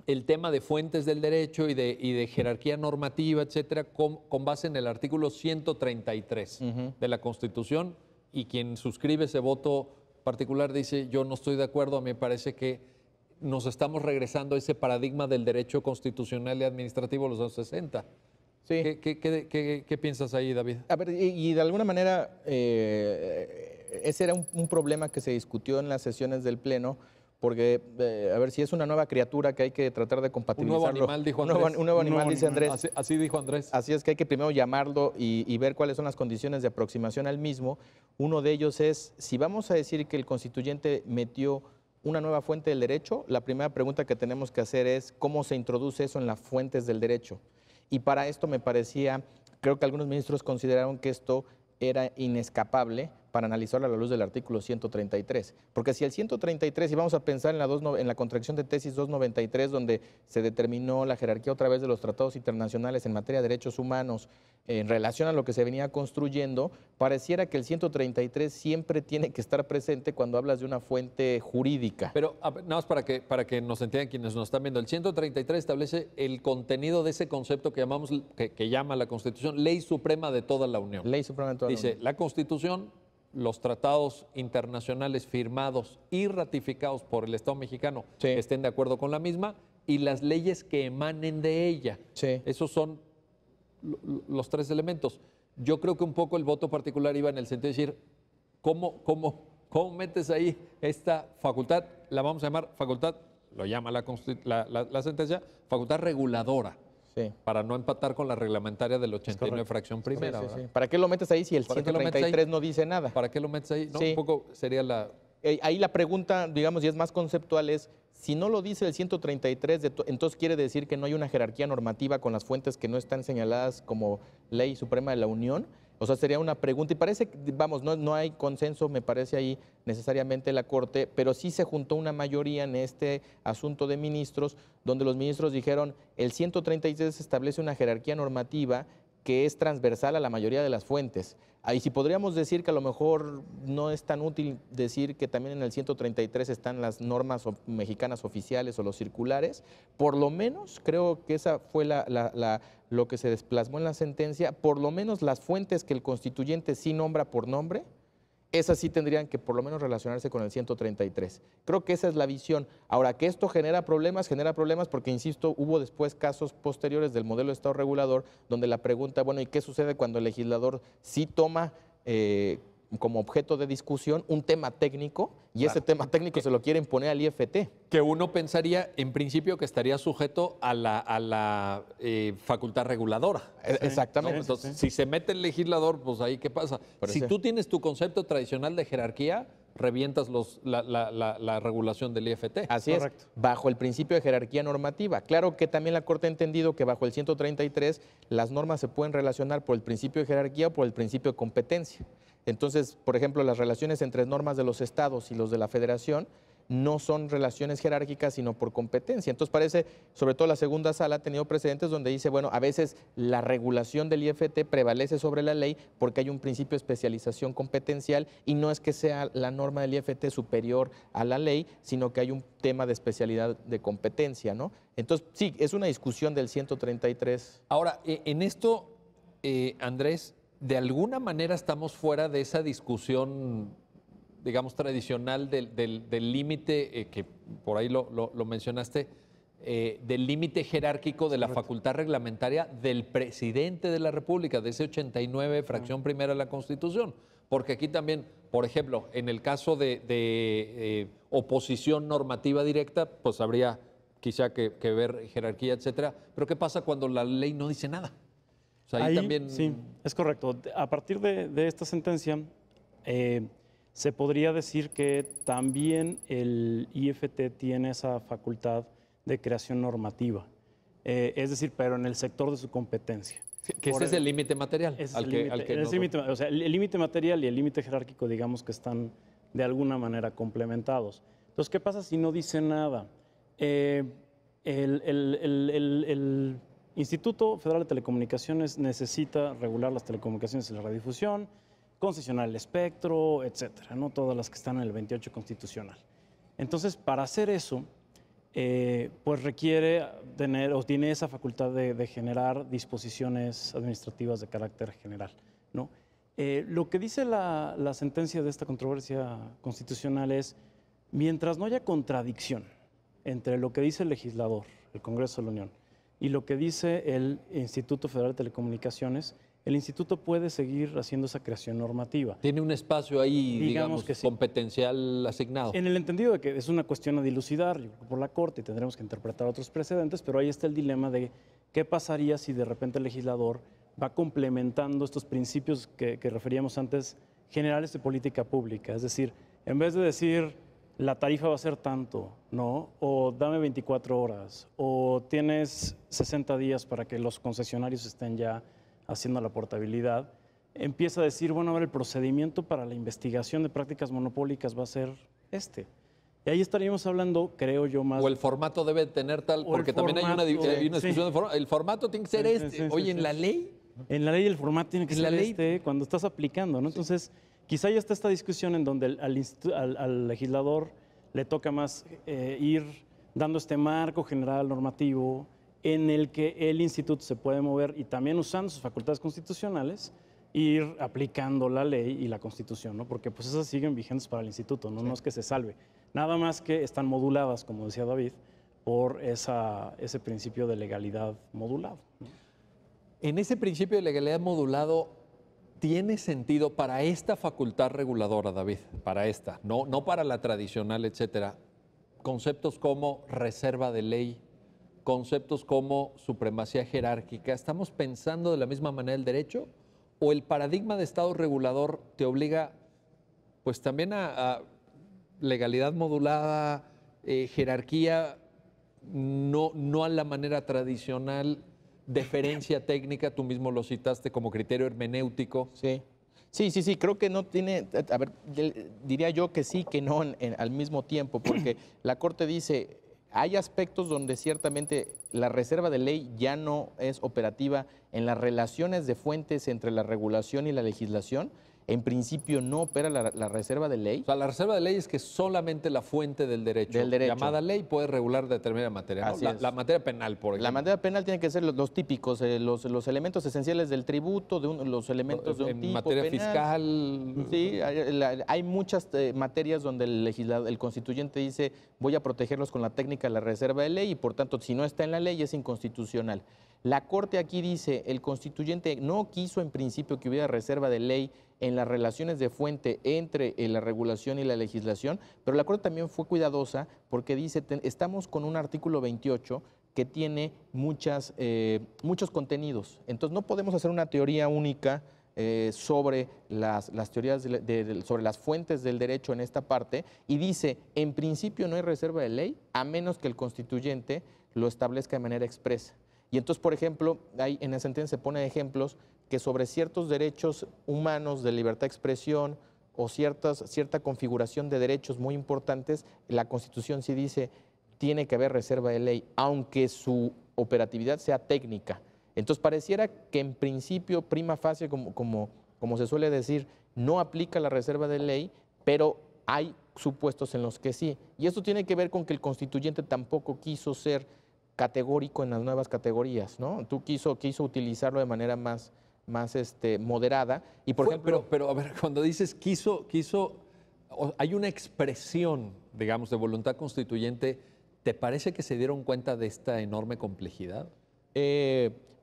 [SPEAKER 1] el tema de fuentes del derecho y de jerarquía normativa, etcétera, con base en el artículo 133 de la Constitución, y quien suscribe ese voto particular dice, yo no estoy de acuerdo, a mí me parece que nos estamos regresando a ese paradigma del derecho constitucional y administrativo de los años 60.
[SPEAKER 3] Sí.
[SPEAKER 1] ¿Qué piensas ahí, David?
[SPEAKER 3] A ver, y de alguna manera ese era un problema que se discutió en las sesiones del Pleno, porque, a ver, si es una nueva criatura que hay que tratar de compatibilizarlo.
[SPEAKER 1] Un nuevo animal, dijo Andrés.
[SPEAKER 3] Un nuevo animal, dice Andrés.
[SPEAKER 1] Así dijo Andrés.
[SPEAKER 3] Así es que hay que primero llamarlo y ver cuáles son las condiciones de aproximación al mismo. Uno de ellos es, si vamos a decir que el constituyente metió una nueva fuente del derecho, la primera pregunta que tenemos que hacer es cómo se introduce eso en las fuentes del derecho. Y para esto me parecía, creo que algunos ministros consideraron que esto era inescapable para analizarlo a la luz del artículo 133. Porque si el 133, y vamos a pensar en la contracción de tesis 293, donde se determinó la jerarquía otra vez de los tratados internacionales en materia de derechos humanos en relación a lo que se venía construyendo, pareciera que el 133 siempre tiene que estar presente cuando hablas de una fuente jurídica.
[SPEAKER 1] Pero nada más para que nos entiendan quienes nos están viendo, el 133 establece el contenido de ese concepto que llama la Constitución Ley Suprema de toda la Unión.
[SPEAKER 3] Ley Suprema de toda
[SPEAKER 1] Dice,
[SPEAKER 3] la Unión.
[SPEAKER 1] la Constitución, los tratados internacionales firmados y ratificados por el Estado mexicano que estén de acuerdo con la misma, y las leyes que emanen de ella.
[SPEAKER 3] Sí.
[SPEAKER 1] Esos son los tres elementos. Yo creo que un poco el voto particular iba en el sentido de decir, ¿cómo metes ahí esta facultad? La vamos a llamar facultad, lo llama la sentencia, facultad reguladora. Sí. Para no empatar con la reglamentaria del 89 fracción primera.
[SPEAKER 3] Sí. ¿Para qué lo metes ahí si el 133 no dice nada?
[SPEAKER 1] ¿Para qué lo metes ahí? ¿No? Un poco sería la...
[SPEAKER 3] Ahí la pregunta, digamos, y es más conceptual, es, si no lo dice el 133, entonces quiere decir que no hay una jerarquía normativa con las fuentes que no están señaladas como Ley Suprema de la Unión. O sea, sería una pregunta, y parece, vamos, no hay consenso, me parece ahí necesariamente la Corte, pero sí se juntó una mayoría en este asunto de ministros, donde los ministros dijeron, el 133 establece una jerarquía normativa que es transversal a la mayoría de las fuentes. Ahí sí podríamos decir que a lo mejor no es tan útil decir que también en el 133 están las normas mexicanas oficiales o los circulares. Por lo menos creo que esa fue lo que se desplasmó en la sentencia. Por lo menos las fuentes que el constituyente sí nombra por nombre, esas sí tendrían que por lo menos relacionarse con el 133. Creo que esa es la visión. Ahora, que esto genera problemas porque, insisto, hubo después casos posteriores del modelo de Estado regulador donde la pregunta, bueno, ¿y qué sucede cuando el legislador sí toma como objeto de discusión un tema técnico y ese tema técnico se lo quieren poner al IFT?
[SPEAKER 1] Que uno pensaría, en principio, que estaría sujeto a la facultad reguladora.
[SPEAKER 3] Exactamente.
[SPEAKER 1] ¿No? Entonces, si se mete el legislador, pues ahí, ¿qué pasa? Si tú tienes tu concepto tradicional de jerarquía, revientas la regulación del IFT.
[SPEAKER 3] Así es, bajo el principio de jerarquía normativa. Claro que también la Corte ha entendido que bajo el 133 las normas se pueden relacionar por el principio de jerarquía o por el principio de competencia. Entonces, por ejemplo, las relaciones entre normas de los estados y los de la federación no son relaciones jerárquicas, sino por competencia. Entonces parece, sobre todo la segunda sala ha tenido precedentes donde dice, bueno, a veces la regulación del IFT prevalece sobre la ley porque hay un principio de especialización competencial y no es que sea la norma del IFT superior a la ley, sino que hay un tema de especialidad de competencia, ¿no? Entonces, sí, es una discusión del 133.
[SPEAKER 1] Ahora, en esto, Andrés, de alguna manera estamos fuera de esa discusión, digamos, tradicional del límite, que por ahí lo mencionaste, del límite jerárquico de la facultad reglamentaria del presidente de la República, de ese 89, fracción primera de la Constitución. Porque aquí también, por ejemplo, en el caso de oposición normativa directa, pues habría quizá que ver jerarquía, etcétera. Pero ¿qué pasa cuando la ley no dice nada? O sea, ahí también...
[SPEAKER 2] Sí, es correcto. A partir de esta sentencia, se podría decir que también el IFT tiene esa facultad de creación normativa, es decir, pero en el sector de su competencia.
[SPEAKER 1] Que ese es el límite material.
[SPEAKER 2] El límite material y el límite jerárquico, digamos que están de alguna manera complementados. Entonces, ¿qué pasa si no dice nada? El Instituto Federal de Telecomunicaciones necesita regular las telecomunicaciones y la radiodifusión, concesionar el espectro, etcétera, ¿no? Todas las que están en el 28 constitucional. Entonces, para hacer eso, pues requiere tener o tiene esa facultad de generar disposiciones administrativas de carácter general, ¿no? Lo que dice la sentencia de esta controversia constitucional es, mientras no haya contradicción entre lo que dice el legislador, el Congreso de la Unión, y lo que dice el Instituto Federal de Telecomunicaciones, el instituto puede seguir haciendo esa creación normativa.
[SPEAKER 1] Tiene un espacio ahí, digamos que sí, competencial asignado.
[SPEAKER 2] En el entendido de que es una cuestión a dilucidar por la Corte y tendremos que interpretar otros precedentes, pero ahí está el dilema de qué pasaría si de repente el legislador va complementando estos principios que referíamos antes, generales de política pública. Es decir, en vez de decir la tarifa va a ser tanto, ¿no? O dame 24 horas, o tienes 60 días para que los concesionarios estén ya haciendo la portabilidad, empieza a decir, bueno, ahora el procedimiento para la investigación de prácticas monopólicas va a ser este. Y ahí estaríamos hablando, creo yo, más...
[SPEAKER 1] O el formato debe tener tal, porque también hay una discusión de formato. El formato tiene que ser Oye, ¿en la ley?
[SPEAKER 2] En la ley el formato tiene que ser cuando estás aplicando, ¿no? Entonces, quizá ya está esta discusión en donde al legislador le toca más ir dando este marco general normativo en el que el instituto se puede mover y también usando sus facultades constitucionales, ir aplicando la ley y la Constitución, ¿no? Porque pues esas siguen vigentes para el instituto, ¿no? No es que se salve, nada más que están moduladas, como decía David, por ese principio de legalidad modulado, ¿no?
[SPEAKER 1] En ese principio de legalidad modulado, ¿tiene sentido para esta facultad reguladora, David? Para esta, no para la tradicional, etcétera. Conceptos como reserva de ley, conceptos como supremacía jerárquica, ¿estamos pensando de la misma manera el derecho? ¿O el paradigma de Estado regulador te obliga pues también a legalidad modulada, jerarquía, no a la manera tradicional, deferencia técnica, tú mismo lo citaste como criterio hermenéutico?
[SPEAKER 3] Sí, creo que no tiene, a ver, diría yo que sí, que no al mismo tiempo, porque la Corte dice, hay aspectos donde ciertamente la reserva de ley ya no es operativa en las relaciones de fuentes entre la regulación y la legislación. En principio no opera la reserva de ley.
[SPEAKER 1] O sea, la reserva de ley es que solamente la fuente del derecho, llamada ley, puede regular determinada materia, ¿no?
[SPEAKER 3] Así es.
[SPEAKER 1] La materia penal, por ejemplo.
[SPEAKER 3] La materia penal tiene que ser los típicos, los elementos esenciales del tributo, los elementos de un
[SPEAKER 1] en
[SPEAKER 3] tipo
[SPEAKER 1] materia
[SPEAKER 3] penal.
[SPEAKER 1] fiscal.
[SPEAKER 3] Sí, hay muchas materias donde el constituyente dice voy a protegerlos con la técnica de la reserva de ley y por tanto si no está en la ley es inconstitucional. La Corte aquí dice el constituyente no quiso en principio que hubiera reserva de ley en las relaciones de fuente entre la regulación y la legislación, pero la Corte también fue cuidadosa porque dice estamos con un artículo 28 que tiene muchos contenidos, entonces no podemos hacer una teoría única sobre las teorías sobre las fuentes del derecho en esta parte y dice, en principio no hay reserva de ley a menos que el constituyente lo establezca de manera expresa. Y entonces, por ejemplo, en la sentencia se pone ejemplos que sobre ciertos derechos humanos de libertad de expresión o cierta configuración de derechos muy importantes, la Constitución sí dice tiene que haber reserva de ley, aunque su operatividad sea técnica. Entonces pareciera que en principio, prima facie, como se suele decir, no aplica la reserva de ley, pero hay supuestos en los que sí. Y esto tiene que ver con que el constituyente tampoco quiso ser categórico en las nuevas categorías, ¿no? Quiso utilizarlo de manera más moderada. Y por ejemplo,
[SPEAKER 1] pero a ver, cuando dices quiso, hay una expresión, digamos, de voluntad constituyente. ¿Te parece que se dieron cuenta de esta enorme complejidad?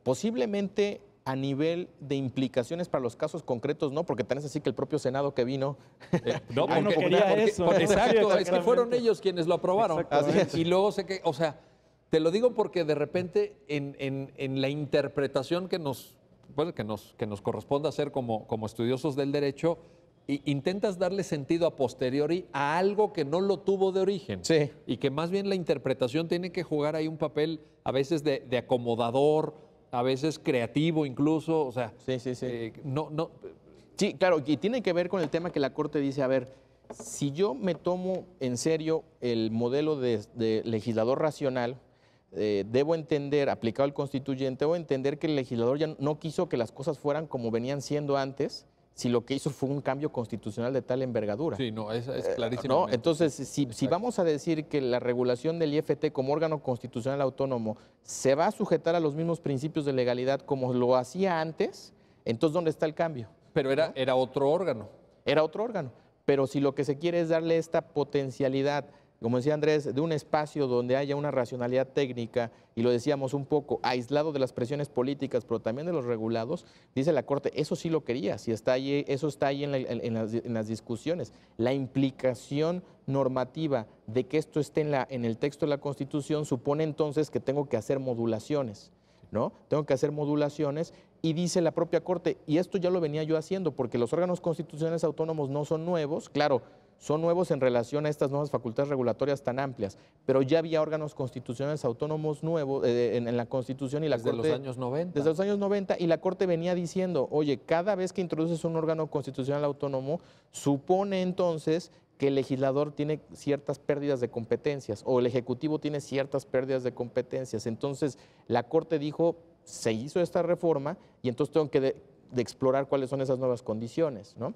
[SPEAKER 3] Posiblemente a nivel de implicaciones para los casos concretos, no, porque tan es así que el propio Senado que vino...
[SPEAKER 2] no quería eso.
[SPEAKER 1] Exacto, es que fueron ellos quienes lo aprobaron.
[SPEAKER 3] Así
[SPEAKER 1] y luego o sea, te lo digo porque de repente en la interpretación que nos corresponde hacer como estudiosos del derecho, intentas darle sentido a posteriori a algo que no lo tuvo de origen.
[SPEAKER 3] Sí.
[SPEAKER 1] Y que más bien la interpretación tiene que jugar ahí un papel a veces de acomodador, a veces creativo incluso. O sea,
[SPEAKER 3] sí.
[SPEAKER 1] No.
[SPEAKER 3] Sí, claro, y tiene que ver con el tema que la Corte dice, a ver, si yo me tomo en serio el modelo de legislador racional, debo entender, aplicado al constituyente, debo entender que el legislador ya no quiso que las cosas fueran como venían siendo antes, si lo que hizo fue un cambio constitucional de tal envergadura.
[SPEAKER 1] Sí, no, es clarísimo.
[SPEAKER 3] ¿No? Entonces, si vamos a decir que la regulación del IFT como órgano constitucional autónomo se va a sujetar a los mismos principios de legalidad como lo hacía antes, entonces ¿dónde está el cambio?
[SPEAKER 1] Pero era otro órgano.
[SPEAKER 3] Era otro órgano. Pero si lo que se quiere es darle esta potencialidad, como decía Andrés, de un espacio donde haya una racionalidad técnica, y lo decíamos un poco, aislado de las presiones políticas, pero también de los regulados, dice la Corte, eso sí lo quería, si está ahí, eso está ahí en las discusiones. La implicación normativa de que esto esté en el texto de la Constitución supone entonces que tengo que hacer modulaciones, ¿no? Tengo que hacer modulaciones y dice la propia Corte, y esto ya lo venía yo haciendo, porque los órganos constitucionales autónomos no son nuevos, claro, son nuevos en relación a estas nuevas facultades regulatorias tan amplias, pero ya había órganos constitucionales autónomos nuevos en la Constitución y la
[SPEAKER 1] Corte... Desde los años 90.
[SPEAKER 3] Desde los años 90, y la Corte venía diciendo, oye, cada vez que introduces un órgano constitucional autónomo, supone entonces que el legislador tiene ciertas pérdidas de competencias o el Ejecutivo tiene ciertas pérdidas de competencias. Entonces, la Corte dijo, se hizo esta reforma y entonces tengo que de explorar cuáles son esas nuevas condiciones, ¿no?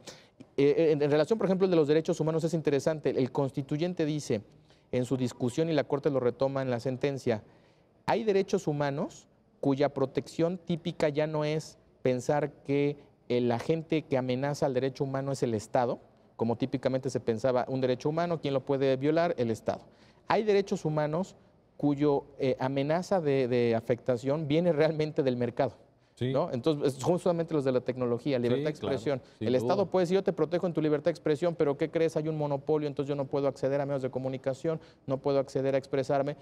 [SPEAKER 3] En relación, por ejemplo, de los derechos humanos es interesante. El constituyente dice en su discusión, y la Corte lo retoma en la sentencia, hay derechos humanos cuya protección típica ya no es pensar que el agente que amenaza al derecho humano es el Estado, como típicamente se pensaba, un derecho humano, ¿quién lo puede violar? El Estado. Hay derechos humanos cuyo amenaza de afectación viene realmente del mercado.
[SPEAKER 1] Sí.
[SPEAKER 3] ¿No? Entonces, son solamente los de la tecnología, libertad de expresión.
[SPEAKER 1] Claro,
[SPEAKER 3] el Estado puede decir, yo te protejo en tu libertad de expresión, pero ¿qué crees? Hay un monopolio, entonces yo no puedo acceder a medios de comunicación, no puedo acceder a expresarme.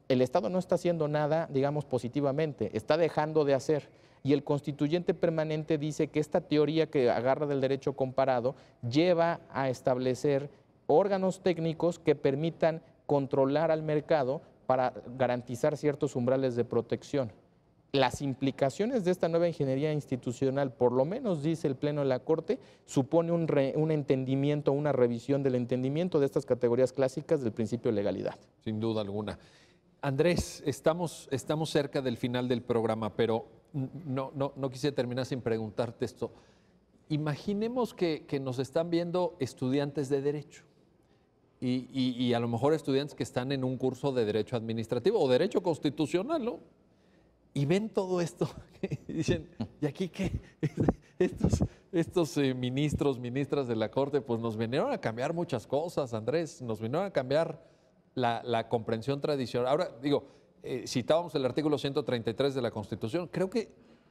[SPEAKER 3] El Estado no está haciendo nada, digamos, positivamente, está dejando de hacer. Y el constituyente permanente dice que esta teoría que agarra del derecho comparado lleva a establecer órganos técnicos que permitan controlar al mercado para garantizar ciertos umbrales de protección. las implicaciones de esta nueva ingeniería institucional, por lo menos dice el Pleno de la Corte, supone un entendimiento, una revisión del entendimiento de estas categorías clásicas del principio de legalidad.
[SPEAKER 1] Sin duda alguna. Andrés, estamos cerca del final del programa, pero no quise terminar sin preguntarte esto. Imaginemos que nos están viendo estudiantes de Derecho y a lo mejor estudiantes que están en un curso de Derecho Administrativo o Derecho Constitucional, ¿no? Y ven todo esto y dicen, ¿y aquí qué? Estos ministros, ministras de la Corte, pues nos vinieron a cambiar muchas cosas, Andrés, nos vinieron a cambiar la comprensión tradicional. Ahora, digo, citábamos el artículo 133 de la Constitución, creo que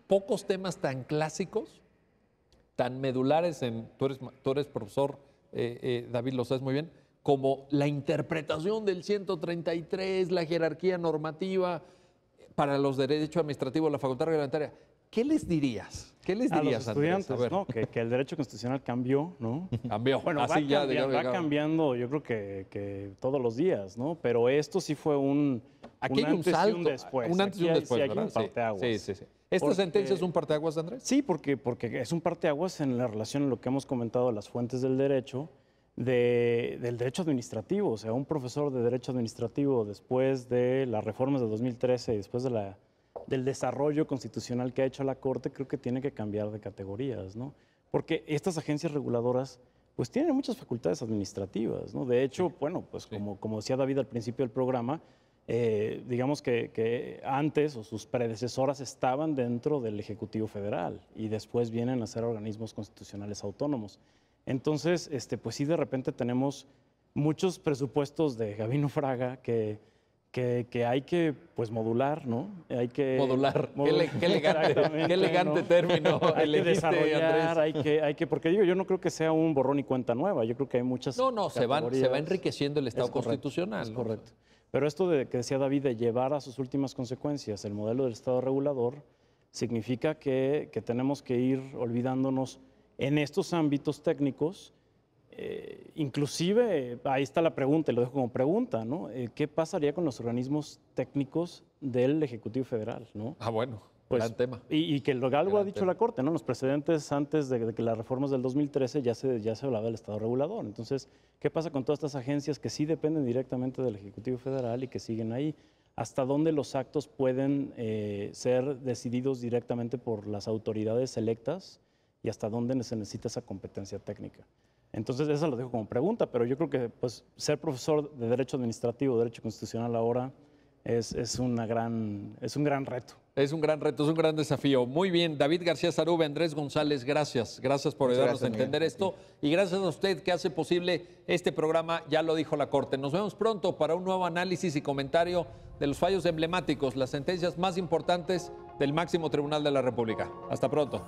[SPEAKER 1] pocos temas tan clásicos, tan medulares, tú eres profesor, David, lo sabes muy bien, como la interpretación del 133, la jerarquía normativa, para los de Derecho Administrativo, la Facultad Reglamentaria. ¿Qué les dirías? ¿Qué les dirías,
[SPEAKER 2] a los estudiantes, ¿no? Que el derecho constitucional cambió, ¿no?
[SPEAKER 1] Cambió.
[SPEAKER 2] Bueno,
[SPEAKER 1] así
[SPEAKER 2] va cambiando, yo creo que todos los días, ¿no? Pero esto sí fue un
[SPEAKER 1] aquí hay un
[SPEAKER 2] antes
[SPEAKER 1] salto,
[SPEAKER 2] y un después.
[SPEAKER 1] un antes y un después,
[SPEAKER 2] sí, aquí
[SPEAKER 1] ¿verdad?
[SPEAKER 2] un parteaguas.
[SPEAKER 1] Sí. ¿Esta sentencia es un parteaguas, Andrés?
[SPEAKER 2] Sí, porque es un parteaguas en la relación en lo que hemos comentado de las fuentes del derecho, del derecho administrativo. O sea, un profesor de derecho administrativo después de las reformas de 2013 y después del desarrollo constitucional que ha hecho la Corte, creo que tiene que cambiar de categorías, ¿no? Porque estas agencias reguladoras pues tienen muchas facultades administrativas, ¿no? De hecho, bueno, pues como decía David al principio del programa, digamos que antes o sus predecesoras estaban dentro del Ejecutivo Federal y después vienen a ser organismos constitucionales autónomos. Entonces, pues sí, de repente tenemos muchos presupuestos de Gabino Fraga que hay que pues modular, ¿no? Hay que
[SPEAKER 1] modular. Qué elegante
[SPEAKER 2] ¿no?
[SPEAKER 1] término.
[SPEAKER 2] Hay que desarrollar,
[SPEAKER 1] Andrés.
[SPEAKER 2] hay que, porque digo, yo no creo que sea un borrón y cuenta nueva. Yo creo que hay muchas.
[SPEAKER 1] Se va enriqueciendo el Estado constitucional.
[SPEAKER 2] Es correcto. Pero esto que decía David de llevar a sus últimas consecuencias el modelo del Estado regulador significa que tenemos que ir olvidándonos en estos ámbitos técnicos. Inclusive, ahí está la pregunta, y lo dejo como pregunta, ¿no? ¿Qué pasaría con los organismos técnicos del Ejecutivo Federal, ¿no?
[SPEAKER 1] Bueno,
[SPEAKER 2] pues,
[SPEAKER 1] gran tema.
[SPEAKER 2] Y que algo ha dicho la Corte, ¿no? Los precedentes antes de que las reformas del 2013 ya se hablaba del Estado regulador. Entonces, ¿qué pasa con todas estas agencias que sí dependen directamente del Ejecutivo Federal y que siguen ahí? ¿Hasta dónde los actos pueden ser decididos directamente por las autoridades electas y hasta dónde se necesita esa competencia técnica? Entonces, eso lo dejo como pregunta, pero yo creo que pues, ser profesor de Derecho Administrativo, Derecho Constitucional ahora es un gran reto.
[SPEAKER 1] Es un gran reto, es un gran desafío. Muy bien, David García Sarube, Andrés González, gracias. Gracias por ayudarnos a entender esto. Y gracias a usted que hace posible este programa, ya lo dijo la Corte. Nos vemos pronto para un nuevo análisis y comentario de los fallos emblemáticos, las sentencias más importantes del máximo tribunal de la República. Hasta pronto.